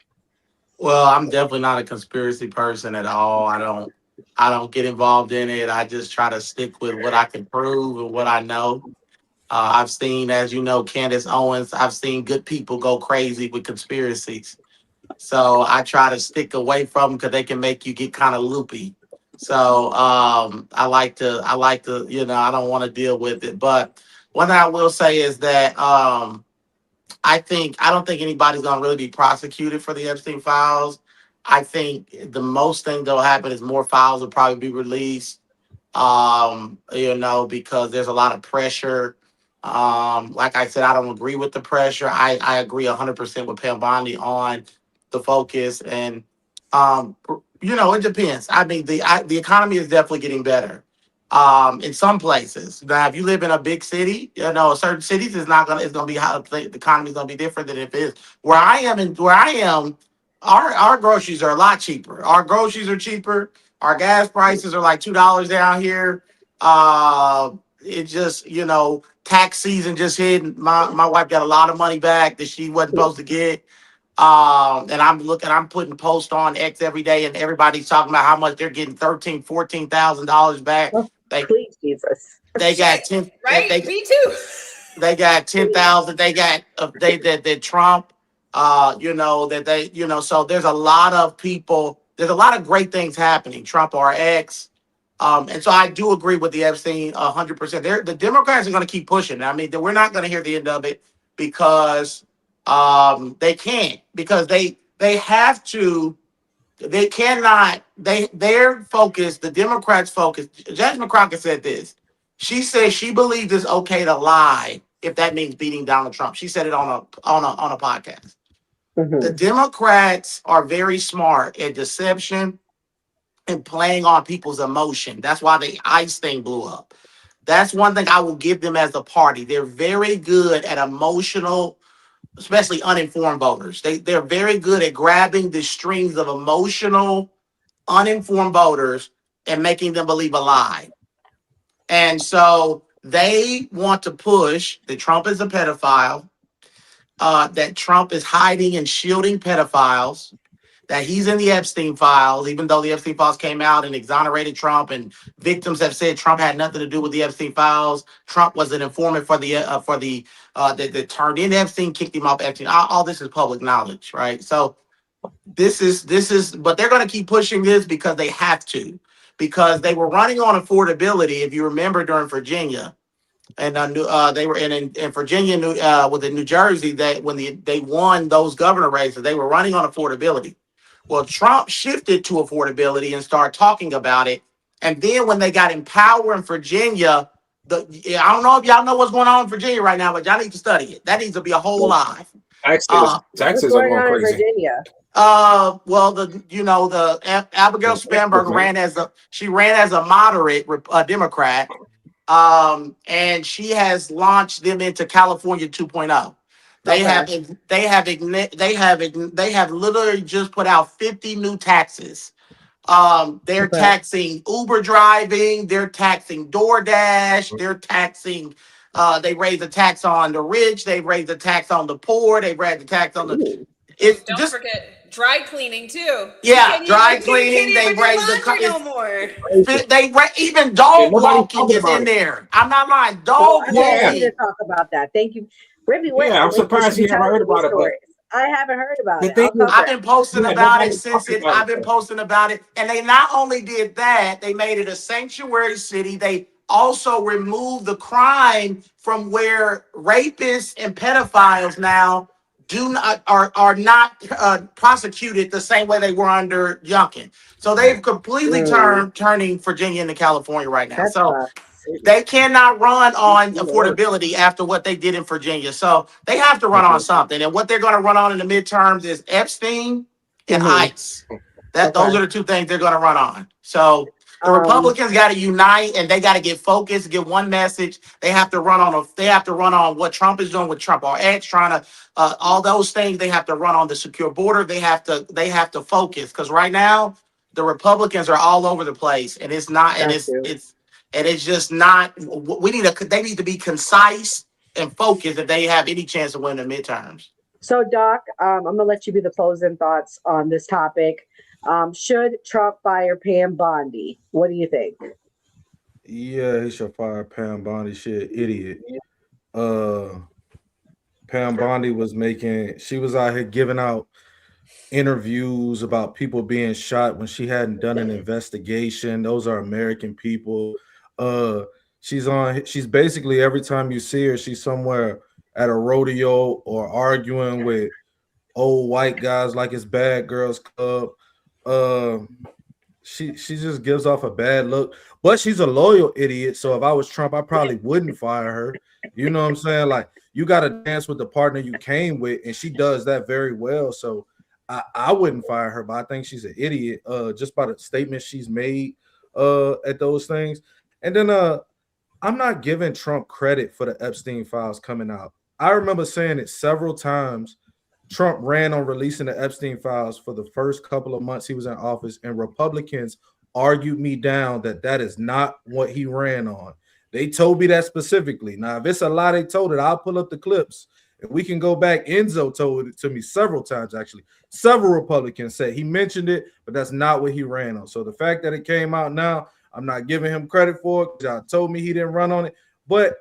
Well, I'm definitely not a conspiracy person at all. I don't I don't get involved in it. I just try to stick with what I can prove and what I know. I've seen, as you know, Candace Owens, I've seen good people go crazy with conspiracies. So I try to stick away from them because they can make you get kind of loopy. So I like to, I don't want to deal with it. But one thing I will say is that I don't think anybody's gonna really be prosecuted for the Epstein files. I think the most thing that'll happen is more files will probably be released. Because there's a lot of pressure. Like I said, I don't agree with the pressure. I agree 100% with Pam Bondi on the focus, and it depends. I mean, the economy is definitely getting better. In some places. Now, if you live in a big city, certain cities it's gonna be how the economy is gonna be different than if it is. Where I am, our groceries are a lot cheaper. Our groceries are cheaper. Our gas prices are like $2 down here. It just, tax season just hit. My wife got a lot of money back that she wasn't supposed to get. And I'm putting posts on X every day, and everybody's talking about how much they're getting $14,000 back. Please, Jesus. They got 10. Right? Me too. They got 10,000. They got that Trump. So there's a lot of people. There's a lot of great things happening. Trump RX. And so I do agree with the Epstein 100%. The Democrats are going to keep pushing. I mean, we're not going to hear the end of it because they can't, because they have to. They cannot. Their focus. The Democrats' focus. Judge McCrockett said this. She says she believes it's okay to lie if that means beating Donald Trump. She said it on a podcast. The Democrats are very smart at deception and playing on people's emotion. That's why the ICE thing blew up. That's one thing I will give them as a party. They're very good at emotional, especially uninformed voters. They're very good at grabbing the strings of emotional, uninformed voters and making them believe a lie. And so they want to push that Trump is a pedophile, that Trump is hiding and shielding pedophiles, that he's in the Epstein files, even though the Epstein files came out and exonerated Trump, and victims have said Trump had nothing to do with the Epstein files. Trump was an informant that turned in Epstein, kicked him off Epstein. All this is public knowledge, right? So this is, but they're going to keep pushing this because they have to, because they were running on affordability. If you remember during Virginia, and they were in Virginia, in New Jersey, that when they won those governor races, they were running on affordability. Well, Trump shifted to affordability and started talking about it. And then when they got in power in Virginia, I don't know if y'all know what's going on in Virginia right now, but y'all need to study it. That needs to be a whole live. Taxes are going crazy. Virginia? Well, Abigail Spanberg ran as a moderate Democrat, and she has launched them into California 2.0. They have literally just put out 50 new taxes. They're taxing Uber driving, they're taxing DoorDash, they're taxing. They raised the tax on the rich, they raised the tax on the poor, they raised the tax on the. Don't forget dry cleaning too. Yeah, dry cleaning. They raised no more. Even dog walking is in there. I'm not lying. Dog walking. I need to talk about that. Thank you, Rippy. I'm surprised you haven't heard about it. I haven't heard about it. I've been posting about it since I've been posting about it, and they not only did that, they made it a sanctuary city. They also removed the crime from where rapists and pedophiles now are not prosecuted the same way they were under Youngkin. So they've completely turning Virginia into California right now. So they cannot run on affordability after what they did in Virginia. So they have to run on something. And what they're going to run on in the midterms is Epstein and ICE. Those are the two things they're going to run on. So the Republicans got to unite, and they got to get focused, get one message. They have to run on what Trump is doing with Trump RX, trying to all those things. They have to run on the secure border. They have to focus, because right now the Republicans are all over the place, and it's not, and it's just not. They need to be concise and focused if they have any chance of winning the midterms. So, Doc, I'm gonna let you be the closing thoughts on this topic. Should Trump fire Pam Bondi? What do you think? Yeah, he should fire Pam Bondi. She an idiot. Pam Bondi she was out here giving out interviews about people being shot when she hadn't done an investigation. Those are American people. She's basically, every time you see her, she's somewhere at a rodeo or arguing with old white guys like it's Bad Girls Club. She just gives off a bad look, but she's a loyal idiot. So if I was Trump, I probably wouldn't fire her. You know what I'm saying? Like, you got to dance with the partner you came with, and she does that very well. So I wouldn't fire her, but I think she's an idiot just by the statements she's made at those things. And then I'm not giving Trump credit for the Epstein files coming out. I remember saying it several times. Trump ran on releasing the Epstein files for the first couple of months he was in office, and Republicans argued me down that is not what he ran on. They told me that specifically. Now, if it's a lie they told it, I'll pull up the clips and we can go back. Enzo told it to me several times, actually. Several Republicans said he mentioned it, but that's not what he ran on. So the fact that it came out now, I'm not giving him credit for it. Y'all told me he didn't run on it, but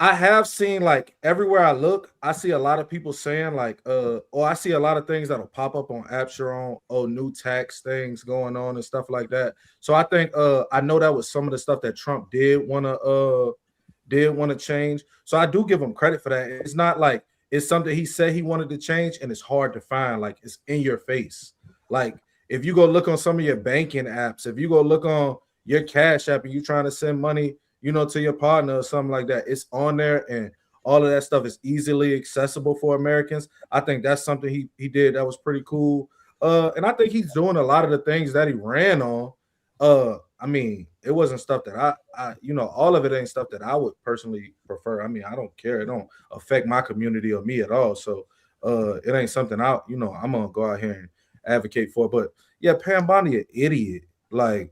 I have seen, like, everywhere I look, I see a lot of people saying, like, or I see a lot of things that'll pop up on Absheron, new tax things going on and stuff like that. So I think I know that was some of the stuff that Trump did want to change. So I do give him credit for that. It's not like it's something he said he wanted to change and it's hard to find. Like, it's in your face. Like, if you go look on some of your banking apps, if you go look on your Cash App and you're trying to send money, to your partner or something like that, it's on there, and all of that stuff is easily accessible for Americans. I think that's something he did that was pretty cool. And I think he's doing a lot of the things that he ran on. I mean, it wasn't stuff that I all of it ain't stuff that I would personally prefer. I mean, I don't care. It don't affect my community or me at all. So it ain't something I'm gonna go out here and advocate for. But yeah, Pam Bondi an idiot. Like,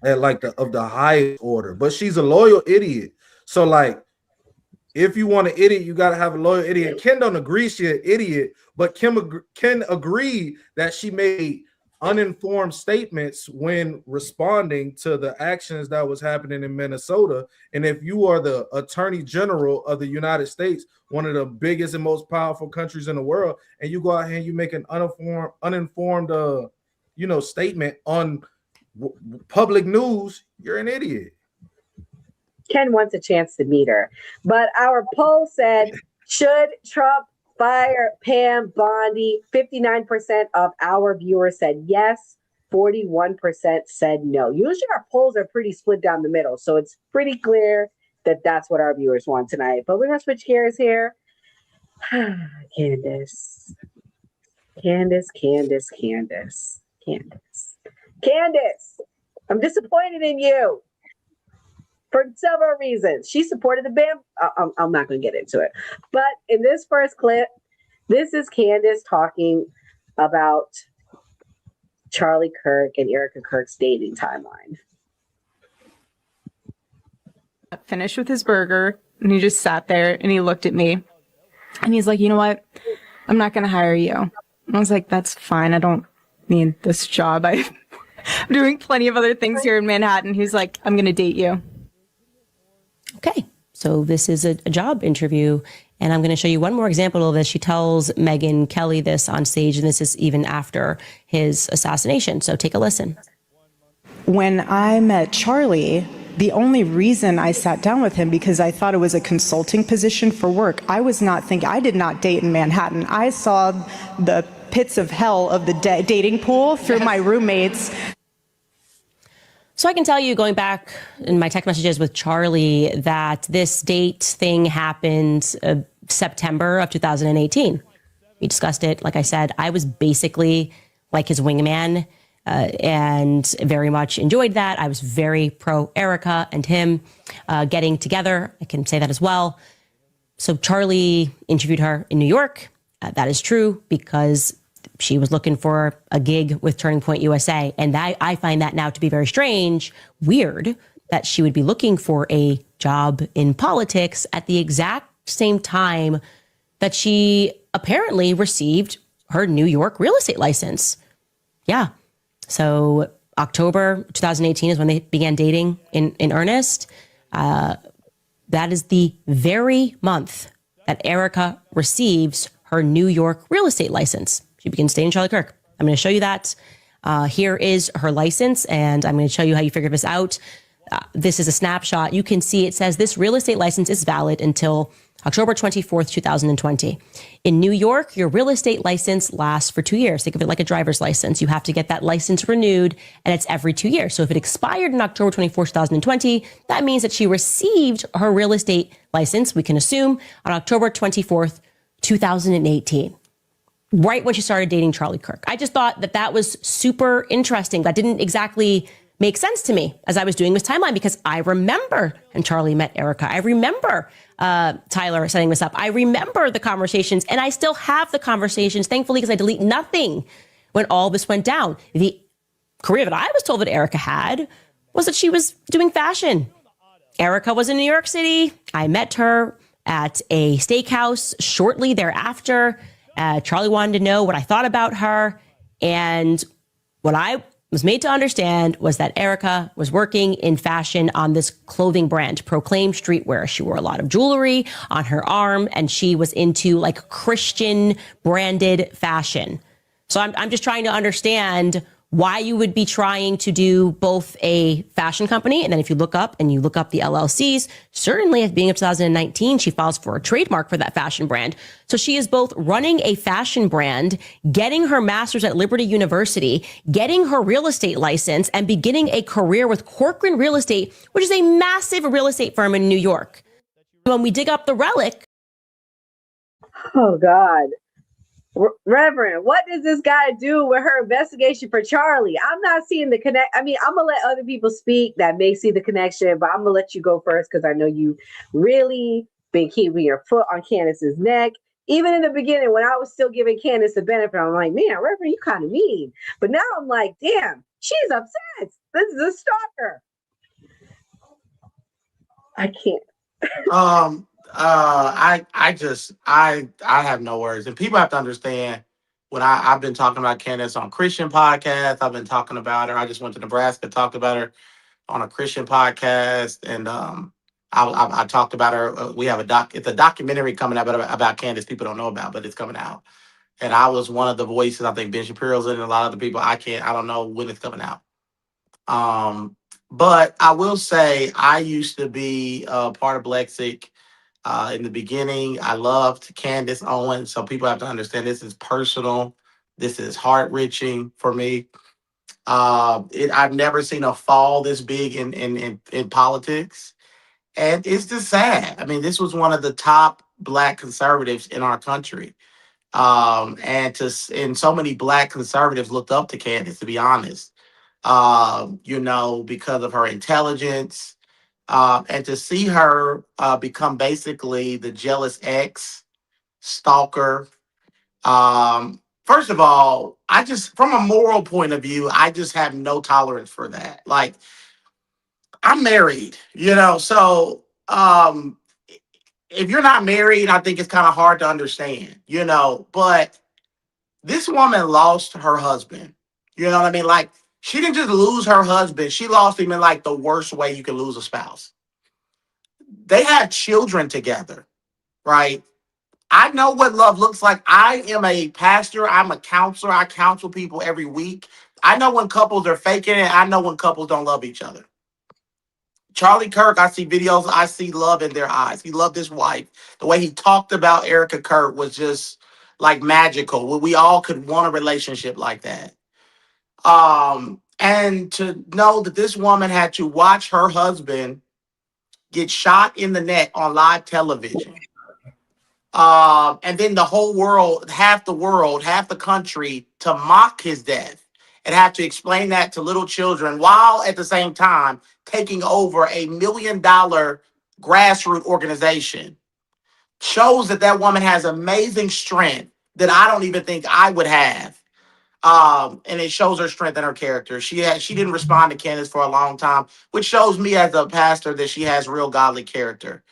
at the highest order, but she's a loyal idiot. So, like, if you want an idiot, you got to have a loyal idiot. Ken don't agree she's an idiot, but Ken agreed that she made uninformed statements when responding to the actions that was happening in Minnesota. And if you are the Attorney General of the United States, one of the biggest and most powerful countries in the world, and you go out here and you make an uninformed statement on public news, you're an idiot. Ken wants a chance to meet her. But our poll said, should Trump fire Pam Bondi? 59% of our viewers said yes. 41% said no. Usually our polls are pretty split down the middle, so it's pretty clear that that's what our viewers want tonight. But we're going to switch gears here. Candace. Candace, I'm disappointed in you for several reasons. She supported the ban. I'm not going to get into it. But in this first clip, this is Candace talking about Charlie Kirk and Erica Kirk's dating timeline. Finished with his burger, and he just sat there and he looked at me and he's like, you know what? I'm not going to hire you. And I was like, that's fine. I don't need this job. I'm doing plenty of other things here in Manhattan. He's like, I'm going to date you. Okay, so this is a job interview, and I'm going to show you one more example of this. She tells Megyn Kelly this on stage, and this is even after his assassination. So take a listen. When I met Charlie, the only reason I sat down with him because I thought it was a consulting position for work. I did not date in Manhattan. I saw the pits of hell of the dating pool through my roommates. So I can tell you, going back in my text messages with Charlie, that this date thing happened September of 2018. We discussed it. Like I said, I was basically like his wingman and very much enjoyed that. I was very pro Erica and him getting together. I can say that as well. So Charlie interviewed her in New York. That is true because she was looking for a gig with Turning Point USA. And I find that now to be very strange, weird, that she would be looking for a job in politics at the exact same time that she apparently received her New York real estate license. Yeah. So October 2018 is when they began dating in earnest. That is the very month that Erica receives her New York real estate license. She begins dating Charlie Kirk. I'm going to show you that. Here is her license, and I'm going to show you how you figure this out. This is a snapshot. You can see it says this real estate license is valid until October 24th, 2020. In New York, your real estate license lasts for 2 years. Think of it like a driver's license. You have to get that license renewed, and it's every 2 years. So if it expired in October 24th, 2020, that means that she received her real estate license, we can assume, on October 24th, 2018. Right when she started dating Charlie Kirk. I just thought that that was super interesting. That didn't exactly make sense to me as I was doing this timeline, because I remember when Charlie met Erica. I remember Tyler setting this up. I remember the conversations, and I still have the conversations, thankfully, because I delete nothing when all this went down. The career that I was told that Erica had was that she was doing fashion. Erica was in New York City. I met her at a steakhouse shortly thereafter. Charlie wanted to know what I thought about her. And what I was made to understand was that Erica was working in fashion on this clothing brand, Proclaim Streetwear. She wore a lot of jewelry on her arm, and she was into like Christian branded fashion. So I'm just trying to understand why you would be trying to do both a fashion company, and then if you look up the LLCs, certainly at being of 2019, she files for a trademark for that fashion brand. So she is both running a fashion brand, getting her master's at Liberty University, getting her real estate license, and beginning a career with Corcoran Real Estate, which is a massive real estate firm in New York. When we dig up the relic. Oh, God. Reverend, what does this guy do with her investigation for Charlie? I'm not seeing the connect. I mean, I'm going to let other people speak that may see the connection, but I'm going to let you go first because I know you really been keeping your foot on Candace's neck. Even in the beginning, when I was still giving Candace the benefit, I'm like, man, Reverend, you kind of mean. But now I'm like, damn, she's upset. This is a stalker. I can't. I have no words. And people have to understand when I've been talking about Candace on Christian podcasts. I've been talking about her. I just went to Nebraska, talked about her on a Christian podcast. And I talked about her. We have it's a documentary coming out about Candace people don't know about, but it's coming out. And I was one of the voices. I think Ben Shapiro's in it, and a lot of the people. I don't know when it's coming out. But I will say I used to be part of Lexic. In the beginning, I loved Candace Owens. So people have to understand this is personal. This is heart-wrenching for me. I've never seen a fall this big in politics. And it's just sad. I mean, this was one of the top Black conservatives in our country. And so many Black conservatives looked up to Candace, to be honest. Because of her intelligence. And to see her become basically the jealous ex, stalker. First of all, from a moral point of view, I just have no tolerance for that. Like, I'm married, so if you're not married, I think it's kind of hard to understand, but this woman lost her husband. You know what I mean? Like, she didn't just lose her husband. She lost him in like the worst way you can lose a spouse. They had children together, right? I know what love looks like. I am a pastor. I'm a counselor. I counsel people every week. I know when couples are faking it. I know when couples don't love each other. Charlie Kirk, I see videos. I see love in their eyes. He loved his wife. The way he talked about Erica Kirk was just like magical. We all could want a relationship like that. And to know that this woman had to watch her husband get shot in the neck on live television. And then the whole world, half the country to mock his death and have to explain that to little children while at the same time taking over $1 million grassroots organization shows that woman has amazing strength that I don't even think I would have. And it shows her strength in her character. She didn't respond to Candace for a long time, which shows me as a pastor that she has real godly character.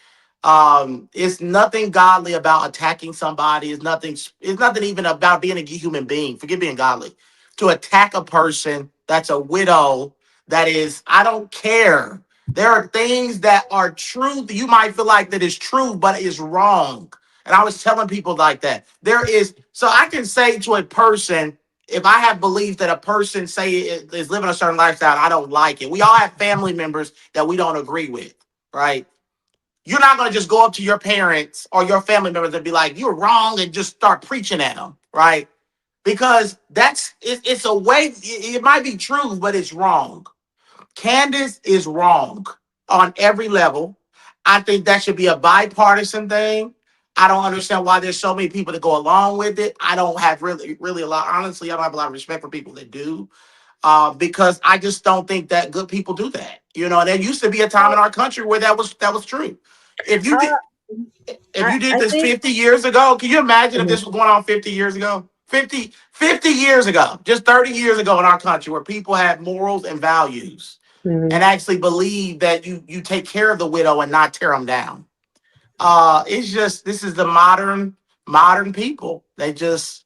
It's nothing godly about attacking somebody. It's nothing even about being a human being. Forget being godly. to attack a person that's a widow. That is, I don't care. There are things that are true that you might feel like that is true, but is wrong. And I was telling people like that. There is, so I can say to a person, if I have belief that a person say is living a certain lifestyle, I don't like it. We all have family members that we don't agree with, right? You're not going to just go up to your parents or your family members and be like, you're wrong, and just start preaching at them, right? Because it's a way, it might be true, but it's wrong. Candace is wrong on every level. I think that should be a bipartisan thing. I don't understand why there's so many people that go along with it. I don't have really a lot, honestly, I don't have a lot of respect for people that do. Because I just don't think that good people do that. You know, there used to be a time in our country where that was true. If you did this 50 years ago, can you imagine if this was going on 50 years ago? 50 years ago, just 30 years ago in our country, where people had morals and values and actually believe that you take care of the widow and not tear them down. It's just, this is the modern people. They're just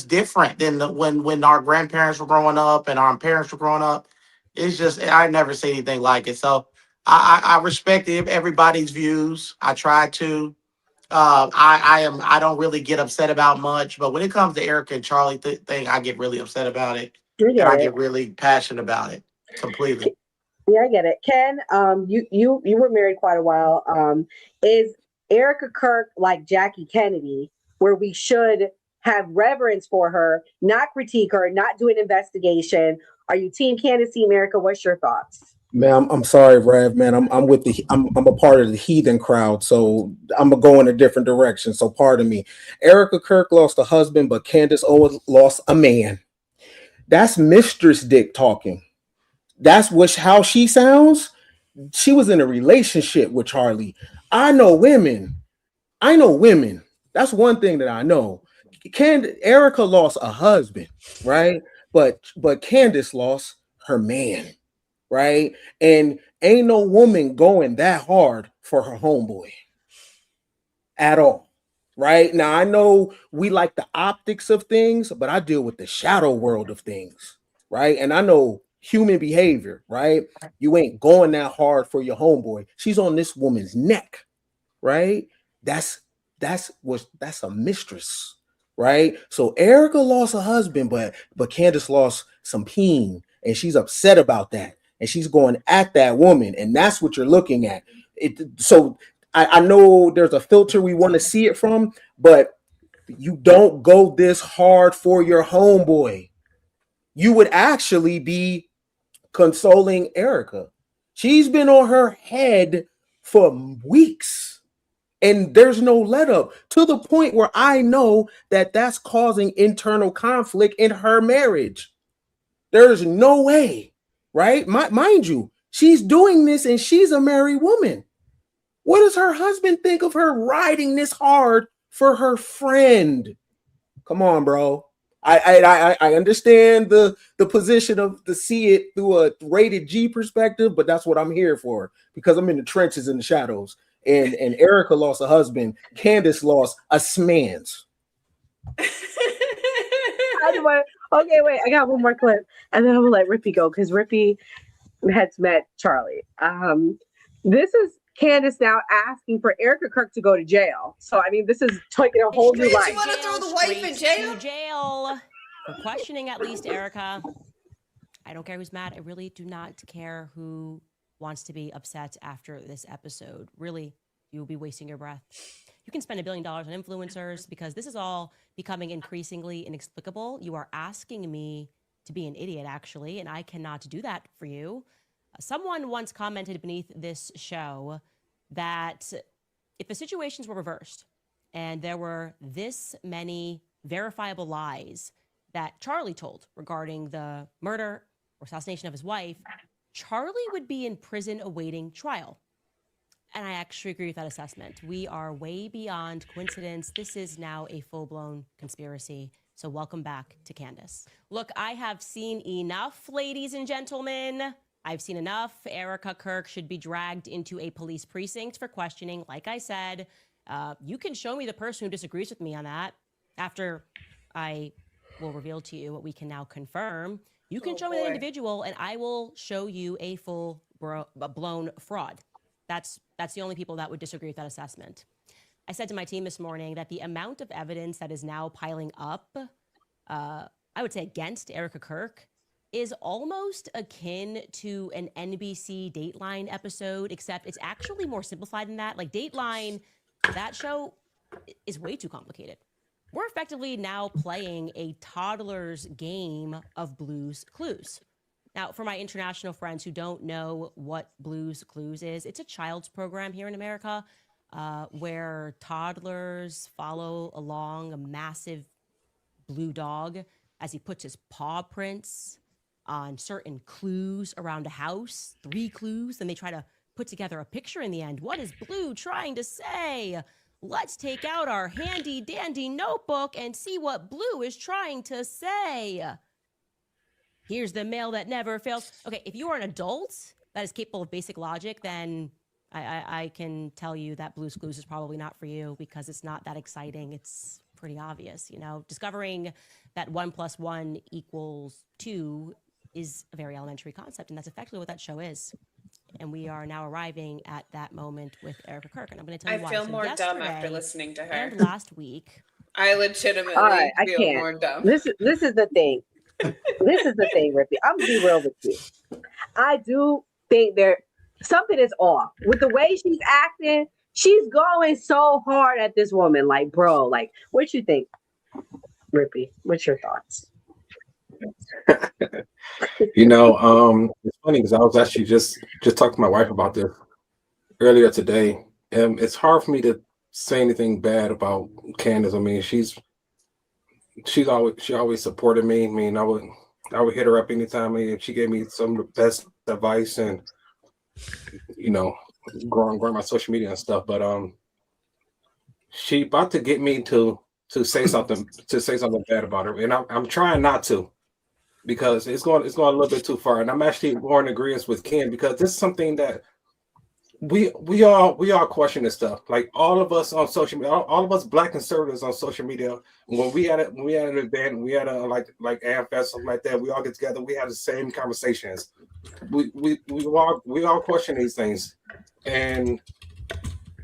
different than when our grandparents were growing up and our parents were growing up. It's just, I never see anything like it. So I respect everybody's views. I try to. I don't really get upset about much, but when it comes to Erica and Charlie thing, I get really upset about it, and I get really passionate about it completely. Yeah, I get it. Ken, you were married quite a while. Is Erica Kirk like Jackie Kennedy, where we should have reverence for her, not critique her, not do an investigation? Are you team Candace, team Erica? What's your thoughts? Man, I'm sorry, Rev. Man, I'm with I'm a part of the heathen crowd, so I'm gonna go in a different direction. So pardon me. Erica Kirk lost a husband, but Candace Owens lost a man. That's Mistress Dick talking. That's how she sounds. She was in a relationship with Charlie. I know women. That's one thing that I know. Erica lost a husband, right? But Candace lost her man. Right? And ain't no woman going that hard for her homeboy at all. Right? Now, I know we like the optics of things, but I deal with the shadow world of things. Right? And I know human behavior. Right? You ain't going that hard for your homeboy. She's on this woman's neck. Right? That's a mistress. Right? So Erica lost a husband, but Candace lost some peen, and she's upset about that. And she's going at that woman, and that's what you're looking at. So I know there's a filter we want to see it from, but you don't go this hard for your homeboy. You would actually be consoling Erica. She's been on her head for weeks, and there's no let up, to the point where I know that that's causing internal conflict in her marriage. There's no way. Right? Mind you, she's doing this and she's a married woman. What does her husband think of her riding this hard for her friend? Come on, bro. I understand the position of to see it through a rated G perspective, but that's what I'm here for, because I'm in the trenches in the shadows. And Erica lost a husband. Candace lost a smans. Okay, wait, I got one more clip, and then I'm gonna let Rippy go, because Rippy has met Charlie. This is Candace now asking for Erica Kirk to go to jail. So I mean, this is taking a whole new life. You want to throw the wife in jail? To jail for questioning at least Erica. I don't care who's mad. I really do not care who wants to be upset after this episode. Really, you will be wasting your breath. You can spend $1 billion on influencers, because this is all becoming increasingly inexplicable. You are asking me to be an idiot, actually, and I cannot do that for you. Someone once commented beneath this show that if the situations were reversed and there were this many verifiable lies that Charlie told regarding the murder or assassination of his wife, Charlie would be in prison awaiting trial. And I actually agree with that assessment. We are way beyond coincidence. This is now a full-blown conspiracy. So welcome back to Candace. Look, I have seen enough, ladies and gentlemen. I've seen enough. Erica Kirk should be dragged into a police precinct for questioning. Like I said, you can show me the person who disagrees with me on that after I will reveal to you what we can now confirm. You can show me that individual, and I will show you a full blown fraud. That's the only people that would disagree with that assessment. I said to my team this morning that the amount of evidence that is now piling up, I would say against Erica Kirk, is almost akin to an NBC Dateline episode, except it's actually more simplified than that. Like Dateline, that show is way too complicated. We're effectively now playing a toddler's game of Blue's Clues. Now, for my international friends who don't know what Blue's Clues is, it's a child's program here in America where toddlers follow along a massive blue dog as he puts his paw prints on certain clues around a house, 3 clues, then they try to put together a picture in the end. What is Blue trying to say? Let's take out our handy dandy notebook and see what Blue is trying to say. Here's the mail that never fails. Okay, if you are an adult that is capable of basic logic, then I can tell you that Blue's Clues is probably not for you because it's not that exciting. It's pretty obvious, you know. Discovering that 1 + 1 = 2 is a very elementary concept, and that's effectively what that show is. And we are now arriving at that moment with Erica Kirk, and I'm going to tell you why. I feel more dumb after listening to her. And last week, I legitimately feel more dumb. This is the thing. This is the thing, Rippy. I'm gonna be real with you. I do think something is off with the way she's acting. She's going so hard at this woman, like, bro, like, what you think, Rippy? What's your thoughts? It's funny because I was actually just talking to my wife about this earlier today, and it's hard for me to say anything bad about Candace. I mean, she always supported me. I mean, I would hit her up anytime, and she gave me some of the best advice, and growing my social media and stuff. But she about to get me to say something bad about her, and I'm trying not to, because it's going a little bit too far. And I'm actually more in agreement with Ken, because this is something that we all question this stuff. Like all of us on social media, all of us Black conservatives on social media, when we had an event, we had a like AFS, something like that, we all get together, we have the same conversations. We all question these things, and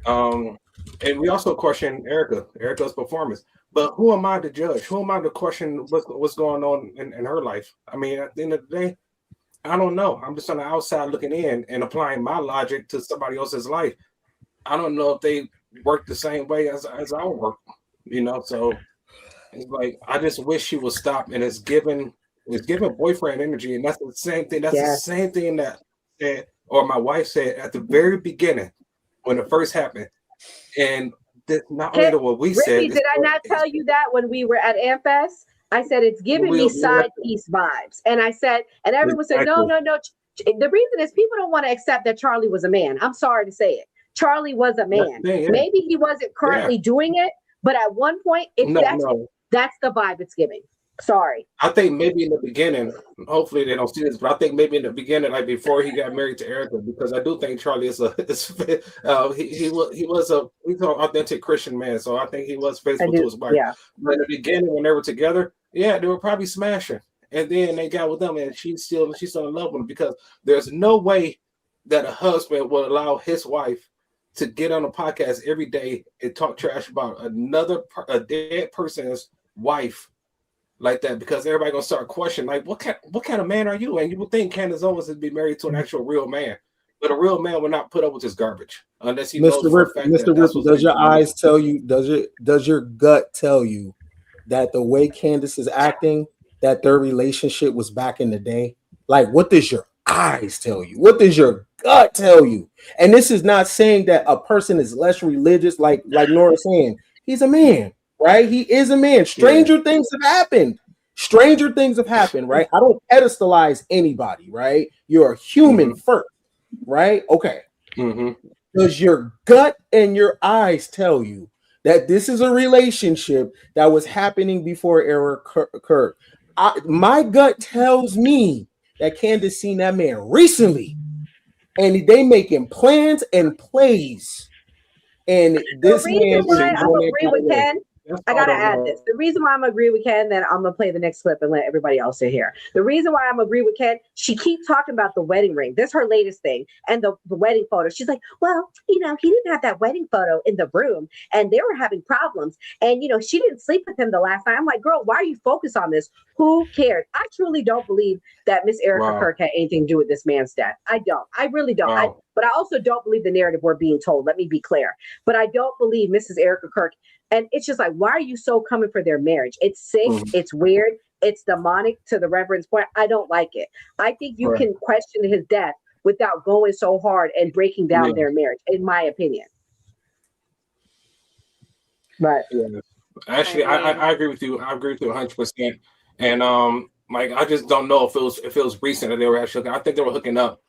we also question Erica's performance. But who am I to judge? Who am I to question what's going on in her life? I mean, at the end of the day, I don't know. I'm just on the outside looking in and applying my logic to somebody else's life. I don't know if they work the same way as I work, So it's like, I just wish she would stop. And it's giving boyfriend energy, and that's the same thing. That's the same thing that my wife said at the very beginning when it first happened. And not only what we said. Did I not tell you that when we were at AMFest? I said it's giving me side piece vibes, and I said, and everyone said, no. The reason is people don't want to accept that Charlie was a man. I'm sorry to say it. Charlie was a man. Maybe he wasn't currently doing it, but at one point, that's the vibe it's giving. Sorry. I think maybe in the beginning, hopefully they don't see this, but I think maybe in the beginning, like before he got married to Erica, because I do think Charlie he's an authentic Christian man, so I think he was faithful to his wife. Yeah. But in the beginning, when they were together, they were probably smashing, and then they got with them, and she's still in love with him, because there's no way that a husband will allow his wife to get on a podcast every day and talk trash about a dead person's wife like that, because everybody gonna start questioning, like, what kind of man are you? And you would think Candace Owens would be married to an actual real man, but a real man will not put up with this garbage unless he knows for a fact. Mr. Ripple, does your eyes tell you? Does your gut tell you that the way Candace is acting, that their relationship was back in the day? Like, what does your eyes tell you? What does your gut tell you? And this is not saying that a person is less religious, like Nora's saying. He's a man. Right? He is a man. Stranger things have happened. Right? I don't pedestalize anybody, right? You're a human first, right? Okay. Does your gut and your eyes tell you that this is a relationship that was happening before Erica Kirk? My gut tells me that Candace seen that man recently, and they making plans and plays. And this man, I agree with Ken. I gotta add this. The reason why I'm gonna agree with Ken, then I'm gonna play the next clip and let everybody else sit here. The reason why I'm agree with Ken, she keeps talking about the wedding ring. This is her latest thing, and the wedding photo. She's like, well, he didn't have that wedding photo in the room, and they were having problems, and she didn't sleep with him the last night. I'm like, girl, why are you focused on this? Who cares? I truly don't believe that Miss Erica Kirk had anything to do with this man's death. I don't. I really don't. But I also don't believe the narrative we're being told. Let me be clear. But I don't believe Mrs. Erica Kirk. And it's just like, why are you so coming for their marriage? It's sick. It's weird. It's demonic, to the Reverend's point. I don't like it. I think you can question his death without going so hard and breaking down their marriage, in my opinion. But actually, I agree with you. I agree with you 100%. And I just don't know if it was recent that they were actually. I think they were hooking up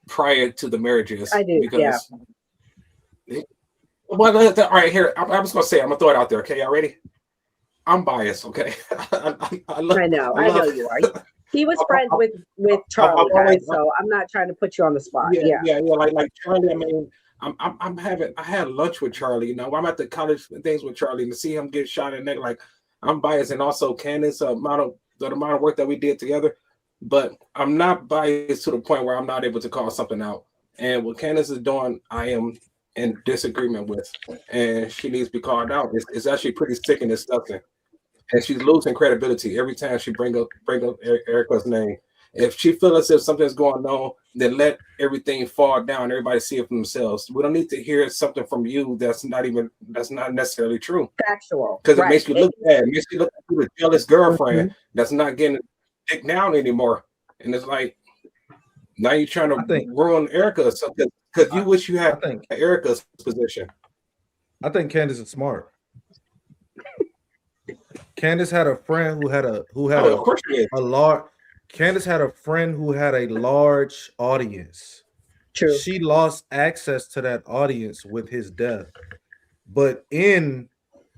prior to the marriages. I do. Because well, all right, here. I'm just gonna say it. I'm gonna throw it out there. Okay, y'all ready? I'm biased. Okay. I know you are. He was friends with Charlie, guys, so I'm not trying to put you on the spot. Yeah. Like Charlie. I mean, I had lunch with Charlie. I'm at the college things with Charlie, and to see him get shot in the neck, like I'm biased, and also Candace, the amount of work that we did together. But I'm not biased to the point where I'm not able to call something out. And what Candace is doing, I am in disagreement with, and she needs to be called out. It's actually pretty sick and disgusting, and she's losing credibility every time she bring up Erica's name. If she feels as if something's going on, then let everything fall down. Everybody see it for themselves. We don't need to hear something from you that's not necessarily true. Factual, because it makes you look bad. It makes you look like a jealous girlfriend that's not getting dick down anymore, and it's like now you're trying to ruin Erica or something. Because you wish you had Erica's position. I think Candace is smart. Candace had a friend who had a large. Candace had a friend who had a large audience. True. She lost access to that audience with his death, but in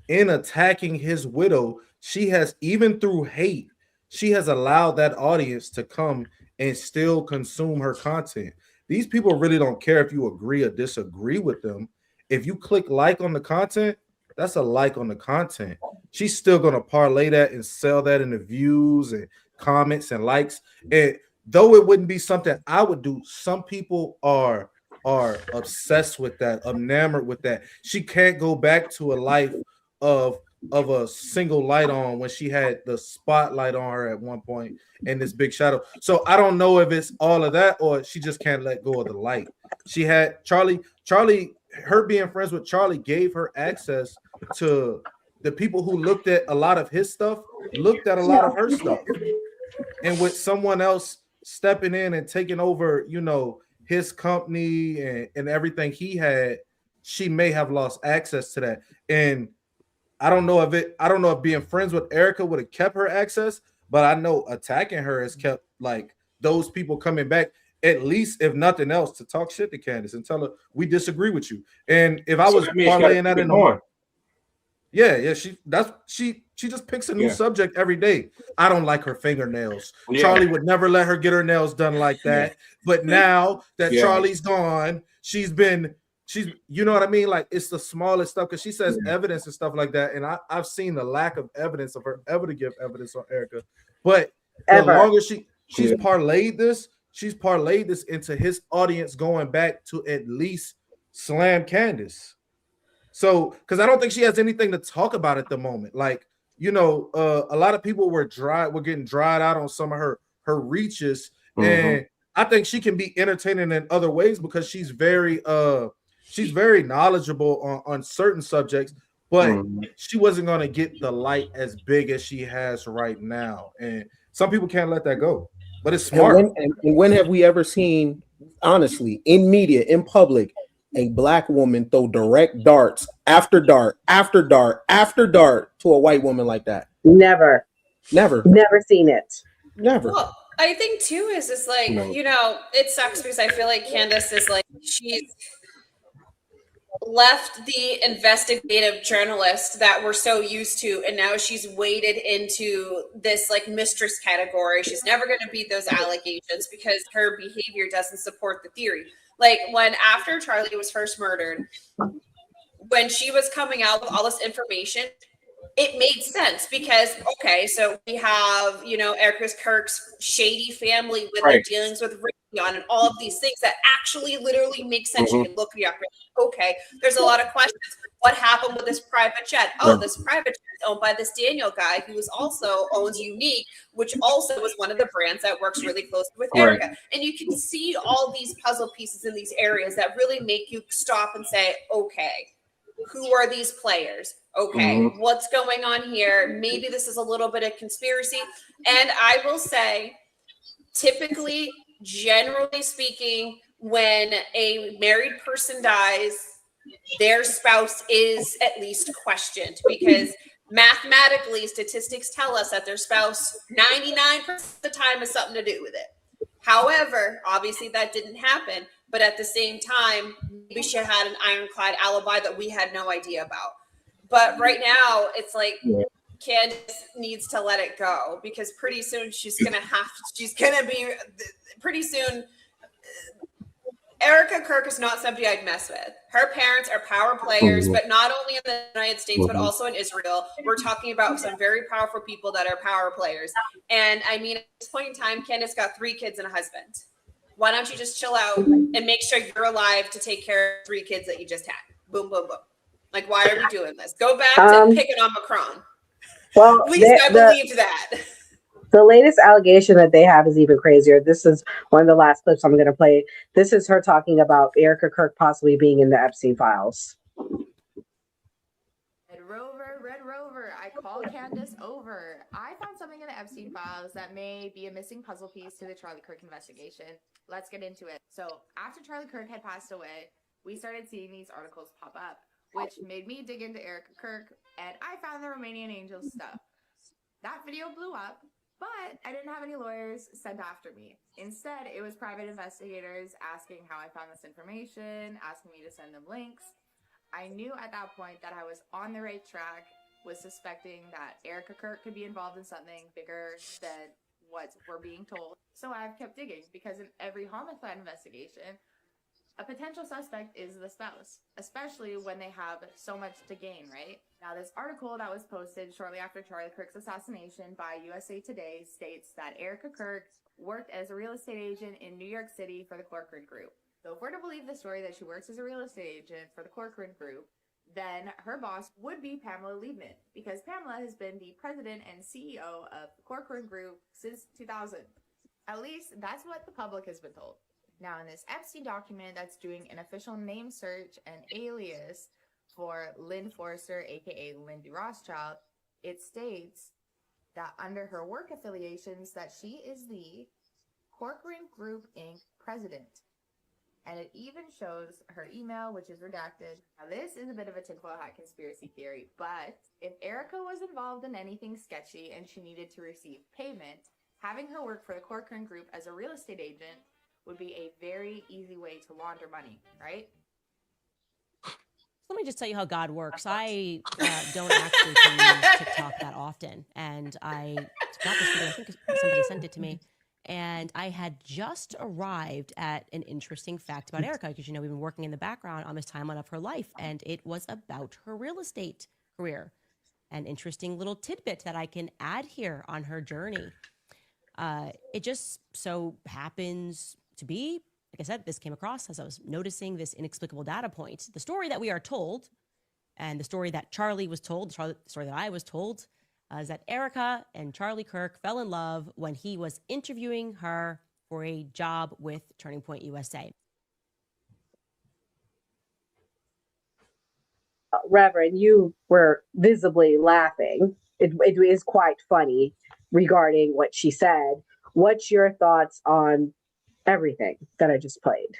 attacking his widow, she has, even through hate, she has allowed that audience to come and still consume her content. These people really don't care if you agree or disagree with them. If you click like on the content, that's a like on the content. She's still going to parlay that and sell that in the views and comments and likes. And though it wouldn't be something I would do, some people are obsessed with that, enamored with that. She can't go back to a life of a single light on when she had the spotlight on her at one point and this big shadow. So I don't know if it's all of that or she just can't let go of the light. She had Charlie, her being friends with Charlie gave her access to the people who looked at a lot of his stuff, looked at a lot of her stuff. And with someone else stepping in and taking over, his company and everything he had, she may have lost access to that. And I don't know if being friends with Erica would have kept her access, but I know attacking her has kept like those people coming back, at least if nothing else, to talk shit to Candace and tell her we disagree with you. And if I was parlaying that in the she just picks a new subject every day. I don't like her fingernails. Charlie would never let her get her nails done like that. But now that Charlie's gone, she's you know what I mean? Like, it's the smallest stuff, because she says evidence and stuff like that. And I've seen the lack of evidence of her ever to give evidence on Erica. But the longer she's parlayed this into his audience going back to at least slam Candace. So, because I don't think she has anything to talk about at the moment. Like, a lot of people were getting dried out on some of her reaches. Mm-hmm. And I think she can be entertaining in other ways because she's very knowledgeable on certain subjects, but she wasn't going to get the light as big as she has right now. And some people can't let that go, but it's smart. And when have we ever seen, honestly, in media, in public, a black woman throw direct darts after dart after dart after dart to a white woman like that? Never seen it. Never. Well, I think too is it's like, it sucks because I feel like Candace is like, she's left the investigative journalist that we're so used to, and now she's waded into this like mistress category. She's never going to beat those allegations because her behavior doesn't support the theory. Like, after Charlie was first murdered, when she was coming out with all this information, it made sense because, okay, so we have, Erica Kirk's shady family with their Right. dealings with Raytheon and all of these things that actually literally make sense. You can look it up. Okay, there's a lot of questions. What happened with this private jet? Oh, this private jet is owned by this Daniel guy who also owns Unique, which also was one of the brands that works really closely with Erica. Right. And you can see all these puzzle pieces in these areas that really make you stop and say, okay, who are these players? Okay, what's going on here? Maybe this is a little bit of conspiracy. And I will say, typically, generally speaking, when a married person dies, their spouse is at least questioned because mathematically, statistics tell us that their spouse 99% of the time has something to do with it. However, obviously that didn't happen. But at the same time, maybe she had an ironclad alibi that we had no idea about. But right now, it's like Candace needs to let it go because pretty soon pretty soon, Erica Kirk is not somebody I'd mess with. Her parents are power players, but not only in the United States, but also in Israel. We're talking about some very powerful people that are power players. And I mean, at this point in time, Candace got 3 kids and a husband. Why don't you just chill out and make sure you're alive to take care of 3 kids that you just had? Boom, boom, boom. Like, why are we doing this? Go back to picking on Macron. Well, at least I believed that. The latest allegation that they have is even crazier. This is one of the last clips I'm going to play. This is her talking about Erica Kirk possibly being in the Epstein files. Red Rover, I called Candace over. I found something in the Epstein files that may be a missing puzzle piece to the Charlie Kirk investigation. Let's get into it. So after Charlie Kirk had passed away, we started seeing these articles pop up, which made me dig into Erica Kirk, and I found the Romanian Angels stuff. That video blew up, but I didn't have any lawyers sent after me. Instead, it was private investigators asking how I found this information, asking me to send them links. I knew at that point that I was on the right track, was suspecting that Erica Kirk could be involved in something bigger than what we're being told. So I've kept digging because in every homicide investigation, a potential suspect is the spouse, especially when they have so much to gain, right? Now, this article that was posted shortly after Charlie Kirk's assassination by USA Today states that Erica Kirk worked as a real estate agent in New York City for the Corcoran Group. So if we're to believe the story that she works as a real estate agent for the Corcoran Group, then her boss would be Pamela Liebman, because Pamela has been the president and CEO of the Corcoran Group since 2000. At least that's what the public has been told. Now, in this Epstein document that's doing an official name search and alias for Lynn Forster, aka Lindy Rothschild, it states that under her work affiliations that she is the Corcoran Group Inc. president. And it even shows her email, which is redacted. Now, this is a bit of a tinfoil hat conspiracy theory, but if Erica was involved in anything sketchy and she needed to receive payment, having her work for the Corcoran Group as a real estate agent would be a very easy way to launder money, right? Let me just tell you how God works. I don't actually use TikTok that often. And I got this video, I think somebody sent it to me. And I had just arrived at an interesting fact about Erica, because, we've been working in the background on this timeline of her life, and it was about her real estate career. An interesting little tidbit that I can add here on her journey. It just so happens to be, like I said, this came across as I was noticing this inexplicable data point. The story that we are told, and the story that Charlie was told, the story that I was told, is that Erica and Charlie Kirk fell in love when he was interviewing her for a job with Turning Point USA. Reverend, you were visibly laughing. It is quite funny regarding what she said. What's your thoughts on everything that I just played?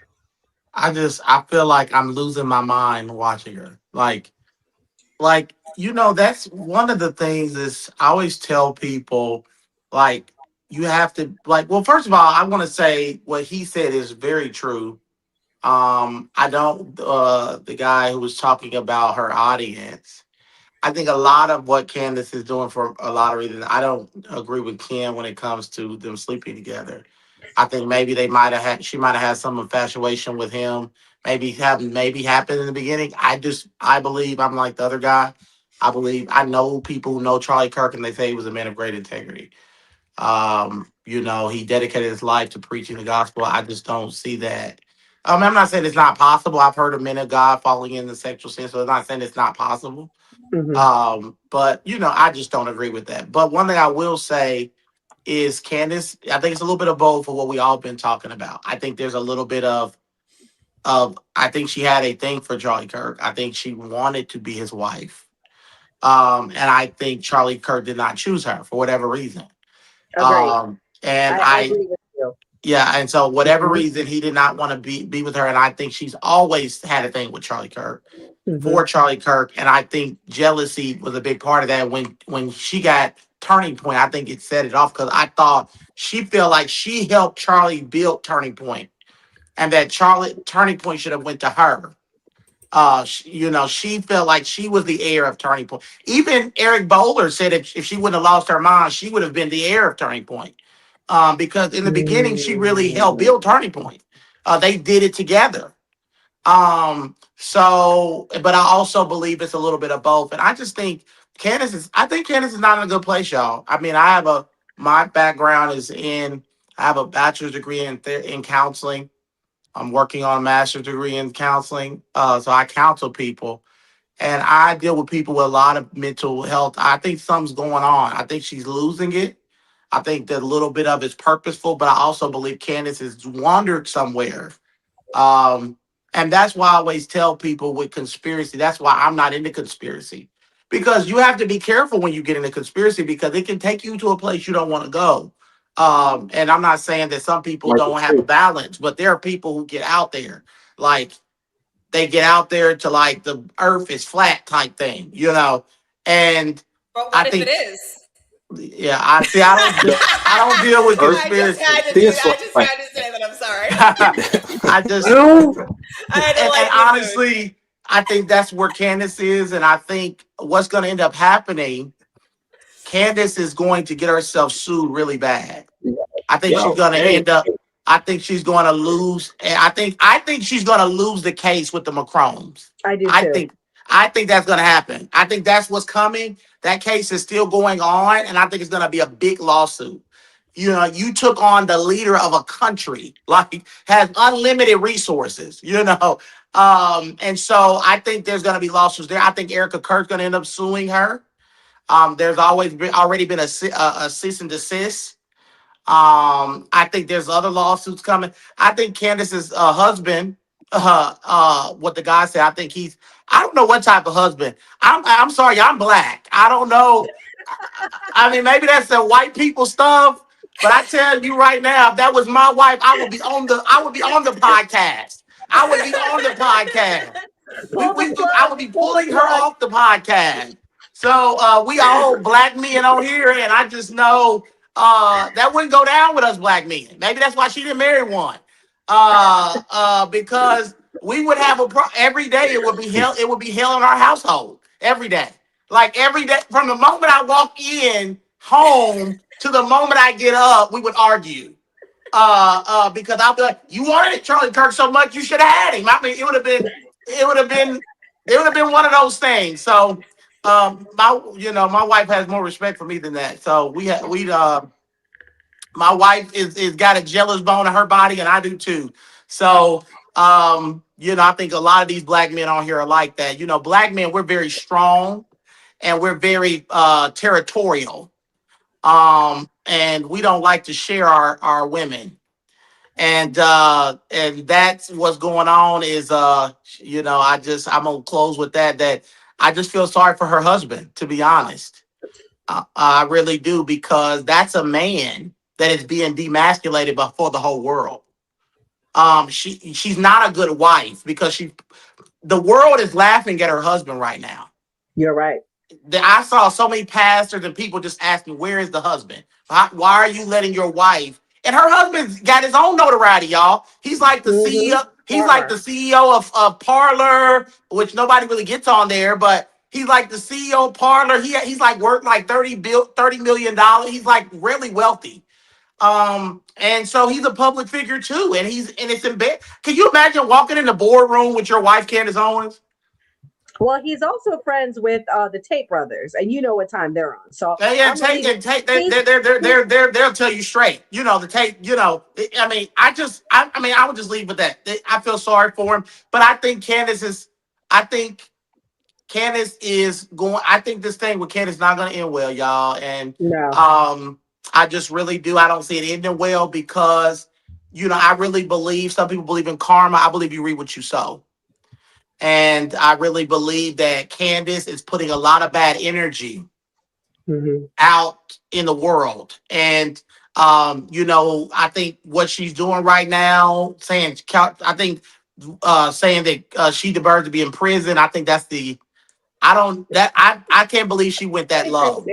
I feel like I'm losing my mind watching her. Like, that's one of the things is I always tell people, like, you have to, like, well, first of all, I want to say what he said is very true. I don't, the guy who was talking about her audience, I think a lot of what Candace is doing for a lot of reasons, I don't agree with Ken when it comes to them sleeping together. I think maybe she might have had some infatuation with him. Maybe happened in the beginning. I believe I'm like the other guy. I know people who know Charlie Kirk and they say he was a man of great integrity. He dedicated his life to preaching the gospel. I just don't see that. I'm not saying it's not possible. I've heard of men of God falling in the sexual sin, so I'm not saying it's not possible. But I just don't agree with that. But one thing I will say is Candace, I think it's a little bit of both for what we all been talking about. I think there's a little bit of I think she had a thing for Charlie Kirk. I think she wanted to be his wife. And I think Charlie Kirk did not choose her for whatever reason. And I agree with you. Yeah, and so whatever reason he did not want to be with her, and I think she's always had a thing with Charlie Kirk for Charlie Kirk, and I think jealousy was a big part of that. When she got Turning Point, I think it set it off because I thought she felt like she helped Charlie build Turning Point, and that Turning Point should have went to her. She felt like she was the heir of Turning Point. Even Eric Bowler said if she wouldn't have lost her mind, she would have been the heir of Turning Point. Because in the beginning, she really helped build Turning Point. They did it together. But I also believe it's a little bit of both. And I just think Candace is not in a good place, y'all. I mean, my background is I have a bachelor's degree in counseling. I'm working on a master's degree in counseling. So I counsel people. And I deal with people with a lot of mental health. I think something's going on. I think she's losing it. I think that a little bit of it's purposeful, but I also believe Candace has wandered somewhere. And that's why I always tell people with conspiracy, that's why I'm not into conspiracy. Because you have to be careful when you get into conspiracy because it can take you to a place you don't want to go. And I'm not saying that some people don't have a balance, but there are people who get out there. Like, they get out there to like the earth is flat type thing, And But what I if think it is? Yeah, I don't deal with conspiracy. I just had to say that. I'm sorry. And honestly, I think that's where Candace is, and I think what's going to end up happening, Candace is going to get herself sued really bad. I think she's going to end up. I think she's going to lose, and I think she's going to lose the case with the Macrones. I do too. I think that's going to happen. I think that's what's coming. That case is still going on, and I think it's going to be a big lawsuit. You took on the leader of a country, like has unlimited resources, And so I think there's going to be lawsuits there. I think Erica Kirk's going to end up suing her. There's already been a cease and desist. I think there's other lawsuits coming. I think Candace's husband, what the guy said, I don't know what type of husband. I'm sorry, I'm black. I don't know. I mean, maybe that's the white people stuff, but I tell you right now, if that was my wife, I would be on the podcast. I would be on the podcast. I would be pulling her off the podcast. So we all black men on here, and I just know that wouldn't go down with us black men. Maybe that's why she didn't marry one. Because we would have every day. It would be hell. It would be hell in our household every day. Like every day, from the moment I walk in home to the moment I get up, we would argue. Because I'll be like, "You wanted Charlie Kirk so much, you should have had him." I mean, it would have been one of those things. So, my wife has more respect for me than that. So my wife is got a jealous bone in her body, and I do too. So, I think a lot of these black men on here are like that. Black men, we're very strong and we're very territorial. And we don't like to share our women. And that's what's going on is, I'm gonna close with that I just feel sorry for her husband, to be honest. I really do, because that's a man that is being demasculated before the whole world. She's not a good wife because the world is laughing at her husband right now. You're right. I saw so many pastors and people just asking, where is the husband? Why are you letting your wife? And her husband's got his own notoriety, y'all. He's like the CEO. He's like the CEO of Parler, which nobody really gets on there, but he's like the CEO of Parler. He's like worth like $30 million. He's like really wealthy. And so he's a public figure too. And it's in bed. Can you imagine walking in the boardroom with your wife, Candace Owens? Well, he's also friends with the Tate brothers, and you know what time they're on. So they'll tell you straight. You know, the Tate, you know, I mean, I would just leave with that. I feel sorry for him, but I think Candace is going. I think this thing with Candace is not going to end well, y'all. And I just really do. I don't see it ending well because, you know, I really believe some people believe in karma. I believe you reap what you sow. And I really believe that Candace is putting a lot of bad energy out in the world. And, you know, I think what she's doing right now, saying that she deserves to be in prison, I think that's I can't believe she went that low.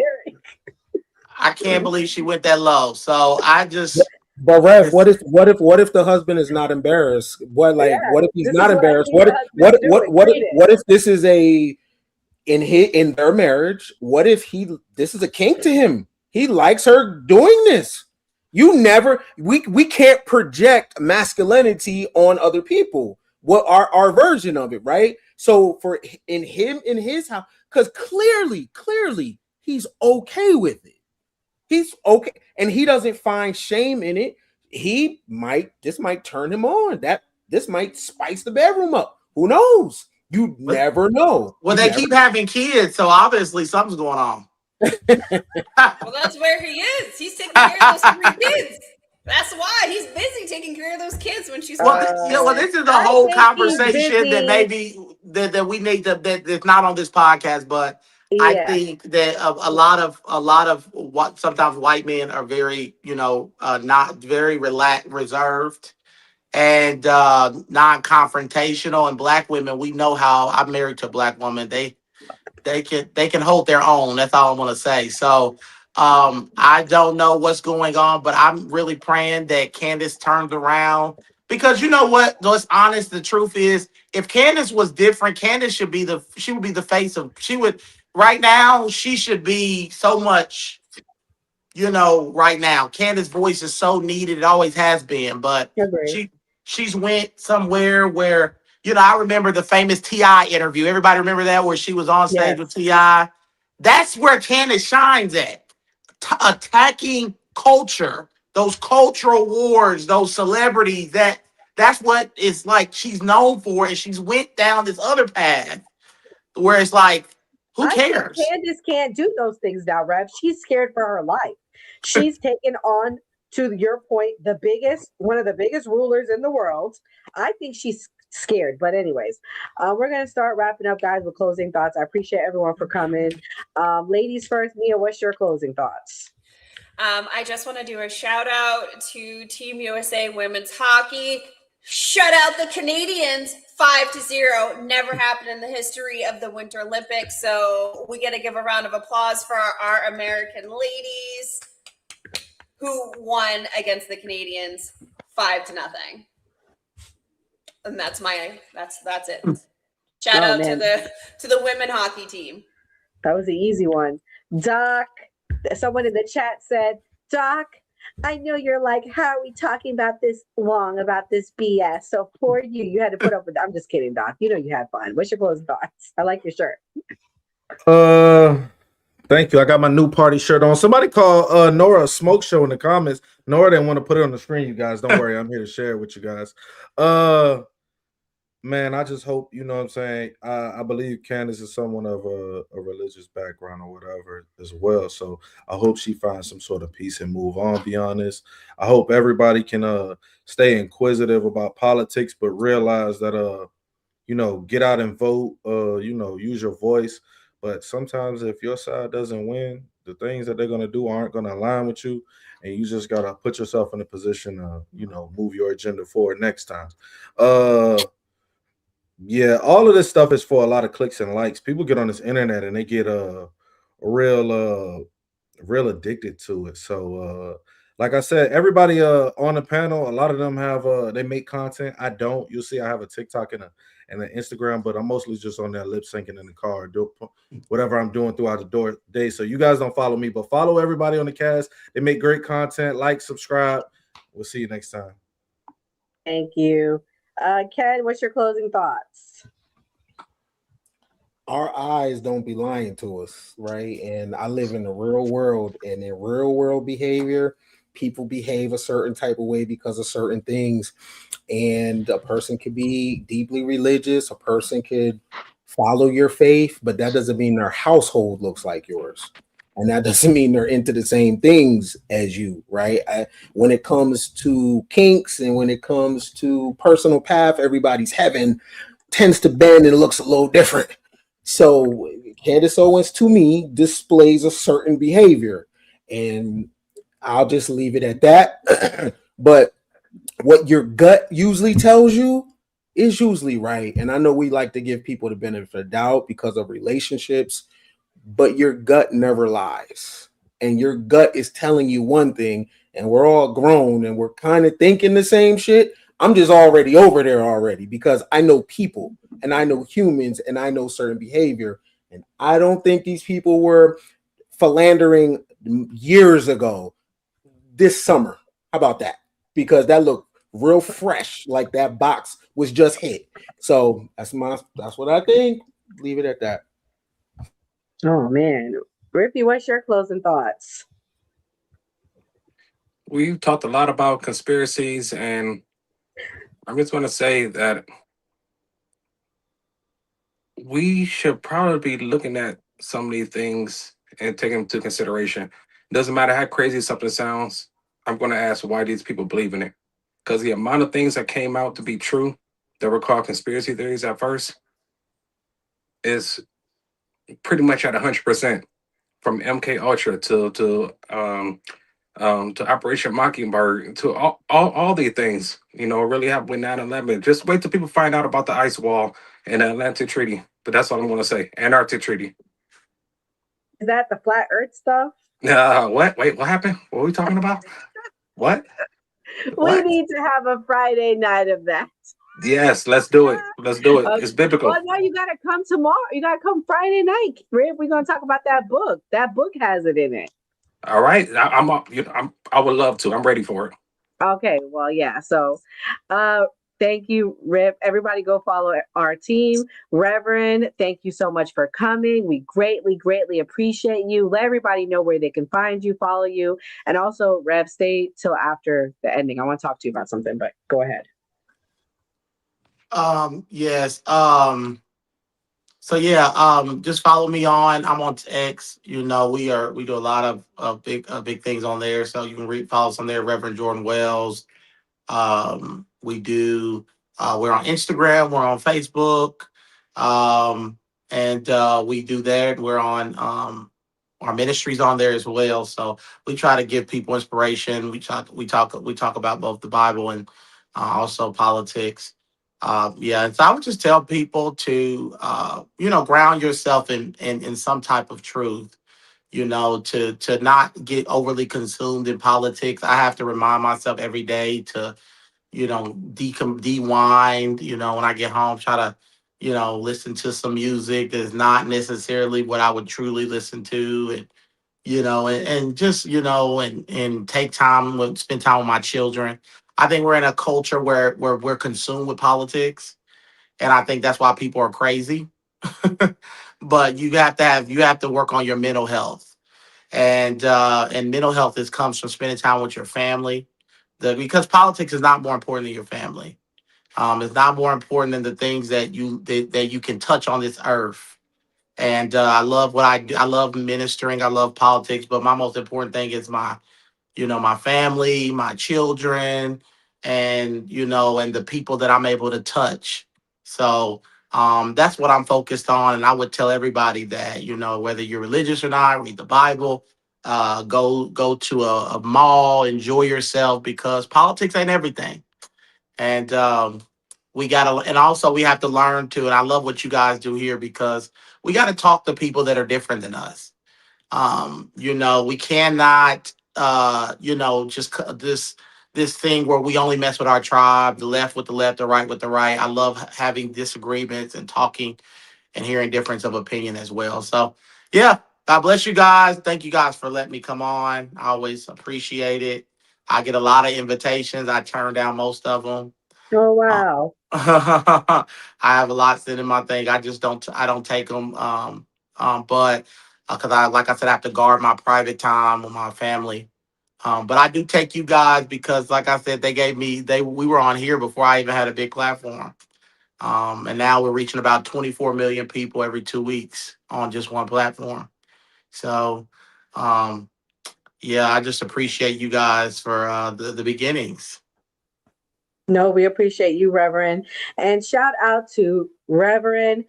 I can't believe she went that low. So I just. But Rev, what if the husband is not embarrassed? What if he's not embarrassed? What if this is in their marriage? What if this is a kink to him? He likes her doing this. We can't project masculinity on other people. What our version of it, right? So in his house, because clearly he's okay with it. He's okay, and he doesn't find shame in it. This might turn him on. This might spice the bedroom up. Who knows? You never know. Well, they keep having kids, so obviously something's going on. Well, that's where he is. He's taking care of those 3 kids. That's why he's busy taking care of those kids when she's. This is the whole conversation that maybe that we need that's not on this podcast, but. Yeah. I think that a lot of what sometimes white men are very, you know, not very reserved and non-confrontational, and black women, we know how. I'm married to a black woman. They can hold their own. That's all I want to say. So I don't know what's going on, but I'm really praying that Candace turns around, because you know what? Let's honest. The truth is, if Candace was different, Candace would be the face of. Right now, she should be so much, you know, right now. Candace's voice is so needed. It always has been. But she's went somewhere where, you know, I remember the famous T.I. interview. Everybody remember that, where she was on stage with T.I.? That's where Candace shines at. Attacking culture, those cultural wars, those celebrities. That's what it's like she's known for. And she's went down this other path where it's like, who cares? Candace can't do those things now, Rev. She's scared for her life. She's taken on, to your point, one of the biggest rulers in the world. I think she's scared. But anyways, we're going to start wrapping up, guys, with closing thoughts. I appreciate everyone for coming. Ladies first, Mia, what's your closing thoughts? I just want to do a shout out to Team USA Women's Hockey. Shut out the Canadians 5-0. Never happened in the history of the Winter Olympics. So we got to give a round of applause for our American ladies who won against the Canadians 5-0. And that's it. Shout out to the women hockey team. That was an easy one. Doc, someone in the chat said, Doc, I know you're like, how are we talking about this BS? So for you had to put up with. I'm just kidding, Doc. You know you had fun. What's your closing thoughts? I like your shirt. Thank you. I got my new party shirt on. Somebody call Nora a smoke show in the comments. Nora didn't want to put it on the screen, you guys. Don't worry, I'm here to share it with you guys. Man, I just hope, you know what I'm saying? I believe Candace is someone of a religious background or whatever as well. So I hope she finds some sort of peace and move on beyond this. I hope everybody can stay inquisitive about politics, but realize that, you know, get out and vote, you know, use your voice. But sometimes if your side doesn't win, the things that they're going to do aren't going to align with you. And you just got to put yourself in a position to, you know, move your agenda forward next time. Yeah, all of this stuff is for a lot of clicks and likes. People get on this internet and they get real addicted to it. So like I said, everybody on the panel, a lot of them have they make content. I don't. You'll see I have a TikTok and an Instagram, but I'm mostly just on there lip syncing in the car, do whatever I'm doing throughout the day. So you guys don't follow me, but follow everybody on the cast. They make great content. Like, subscribe. We'll see you next time. Thank you. Ken, what's your closing thoughts? our eyes don't be lying to us, right? And I live in the real world, and in real world behavior, people behave a certain type of way because of certain things. And a person could be deeply religious, a person could follow your faith, but that doesn't mean their household looks like yours. And that doesn't mean they're into the same things as you, right? When it comes to kinks and when it comes to personal path, everybody's heaven tends to bend and looks a little different. So Candace Owens, to me, displays a certain behavior, and I'll just leave it at that. But what your gut usually tells you is usually right. And I know we like to give people the benefit of the doubt because of relationships, but your gut never lies. And your gut is telling you one thing, and we're all grown and we're kind of thinking the same shit. I'm just already over there already because I know people and I know humans and I know certain behavior. And I don't think these people were philandering years ago this summer. How about that? Because that looked real fresh, like that box was just hit. So that's what I think. Leave it at that. Oh man. Rippy, what's your closing thoughts? We've talked a lot about conspiracies, and I just want to say that we should probably be looking at some of these things and taking them into consideration. Doesn't matter how crazy something sounds, I'm going to ask why these people believe in it. Because the amount of things that came out to be true that were called conspiracy theories at first is pretty much at 100%, from MK Ultra to Operation Mockingbird to all these things. You know, really happened with 9/11. Just wait till people find out about the ice wall and the Atlantic Treaty. But that's all I'm going to say. Antarctic Treaty. Is that the flat Earth stuff? What? Wait, what happened? What are we talking about? What? We need to have a Friday night of that. Yes, let's do it. Let's do it. Okay. It's biblical. Well, no, you got to come tomorrow. You got to come Friday night, Rip. We're going to talk about that book. That book has it in it. All right. I'm up. I would love to. I'm ready for it. Okay. Well, yeah. So, thank you, Rip. Everybody go follow our team. Reverend, thank you so much for coming. We greatly, greatly appreciate you. Let everybody know where they can find you, follow you. And also, Rev, stay till after the ending. I want to talk to you about something, but go ahead. Yes. So yeah, just follow me on. I'm on X. You know, we do a lot of big things on there. So you can follow us on there, Reverend Jordan Wells. We do. We're on Instagram. We're on Facebook, and we do that. We're on our ministries on there as well. So we try to give people inspiration. We talk about both the Bible and also politics. Yeah, and so I would just tell people to ground yourself in some type of truth. You know, to not get overly consumed in politics. I have to remind myself every day to de-wind, when I get home, try to, listen to some music that's not necessarily what I would truly listen to. And, and just, and take time, spend time with my children. I think we're in a culture where we're consumed with politics. And I think that's why people are crazy. But you have to work on your mental health. And mental health comes from spending time with your family. Because politics is not more important than your family. It's not more important than the things that you can touch on this earth. And I love what I do. I love ministering. I love politics. But my most important thing is my family, my children, and and the people that I'm able to touch. So that's what I'm focused on. And I would tell everybody that whether you're religious or not, read the Bible. Go to a mall, enjoy yourself, because politics ain't everything. And also we have to learn to, and I love what you guys do here, because we got to talk to people that are different than us. We cannot, this thing where we only mess with our tribe, the left with the left, the right with the right. I love having disagreements and talking and hearing difference of opinion as well. So yeah, God bless you guys. Thank you guys for letting me come on. I always appreciate it. I get a lot of invitations. I turn down most of them. Oh wow. I have a lot sitting in my thing. I don't take them. But because like I said, I have to guard my private time with my family. But I do take you guys because, like I said, we were on here before I even had a big platform. And now we're reaching about 24 million people every 2 weeks on just one platform. So, yeah, I just appreciate you guys for the beginnings. No, we appreciate you, Reverend. And shout out to Reverend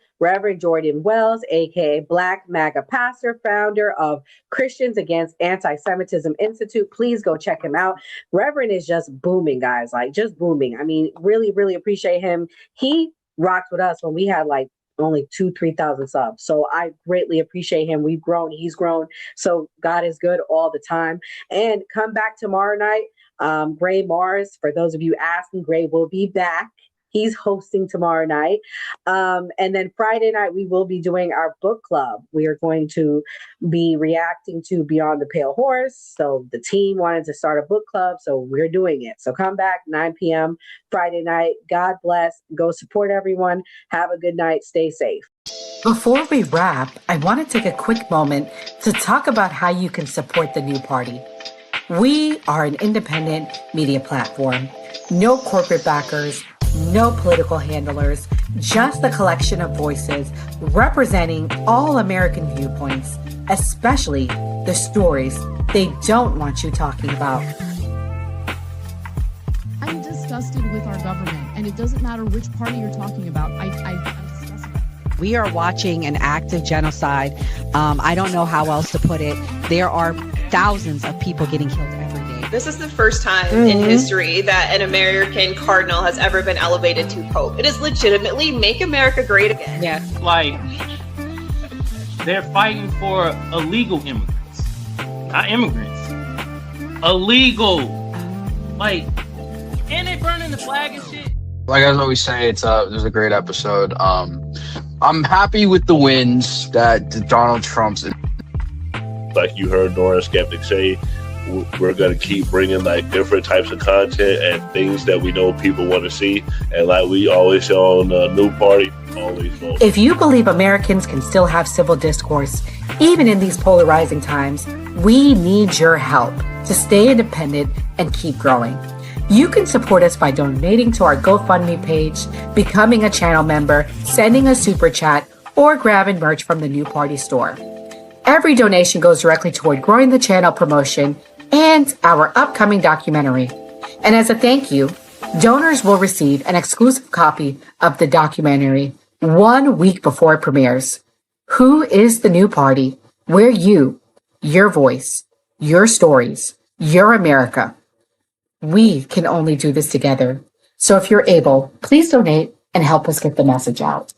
Jordan Wells, aka Black MAGA Pastor, founder of Christians Against Antisemitism Institute. Please go check him out. Reverend is just booming, guys, like just booming. I mean, really, really appreciate him. He rocked with us when we had like only 2,000-3,000 subs. So I greatly appreciate him. We've grown, he's grown. So God is good all the time. And come back tomorrow night. Gray Mars, for those of you asking, Gray will be back. He's hosting tomorrow night. And then Friday night, we will be doing our book club. We are going to be reacting to Beyond the Pale Horse. So the team wanted to start a book club, so we're doing it. So come back 9 p.m. Friday night. God bless. Go support everyone. Have a good night. Stay safe. Before we wrap, I want to take a quick moment to talk about how you can support the new party. We are an independent media platform. No corporate backers, no political handlers, just a collection of voices representing all American viewpoints, especially the stories they don't want you talking about. I'm disgusted with our government, and it doesn't matter which party you're talking about. I'm disgusted. We are watching an act of genocide. I don't know how else to put it. There are thousands of people getting killed every day. This is the first time in history that an American cardinal has ever been elevated to pope. It is legitimately make America great again. Yeah. Like, they're fighting for illegal immigrants, not immigrants. Illegal. Like, and they're burning the flag and shit. Like I always say, it was a great episode. I'm happy with the wins that Donald Trump's. Like you heard Nora Skeptic say, we're going to keep bringing like different types of content and things that we know people want to see. And like we always say on the New Party, always vote. If you believe Americans can still have civil discourse, even in these polarizing times, we need your help to stay independent and keep growing. You can support us by donating to our GoFundMe page, becoming a channel member, sending a super chat, or grabbing merch from the New Party store. Every donation goes directly toward growing the channel promotion and our upcoming documentary. And as a thank you, donors will receive an exclusive copy of the documentary 1 week before it premieres. Who is the New Party? We're you, your voice, your stories, your America. We can only do this together. So if you're able, please donate and help us get the message out.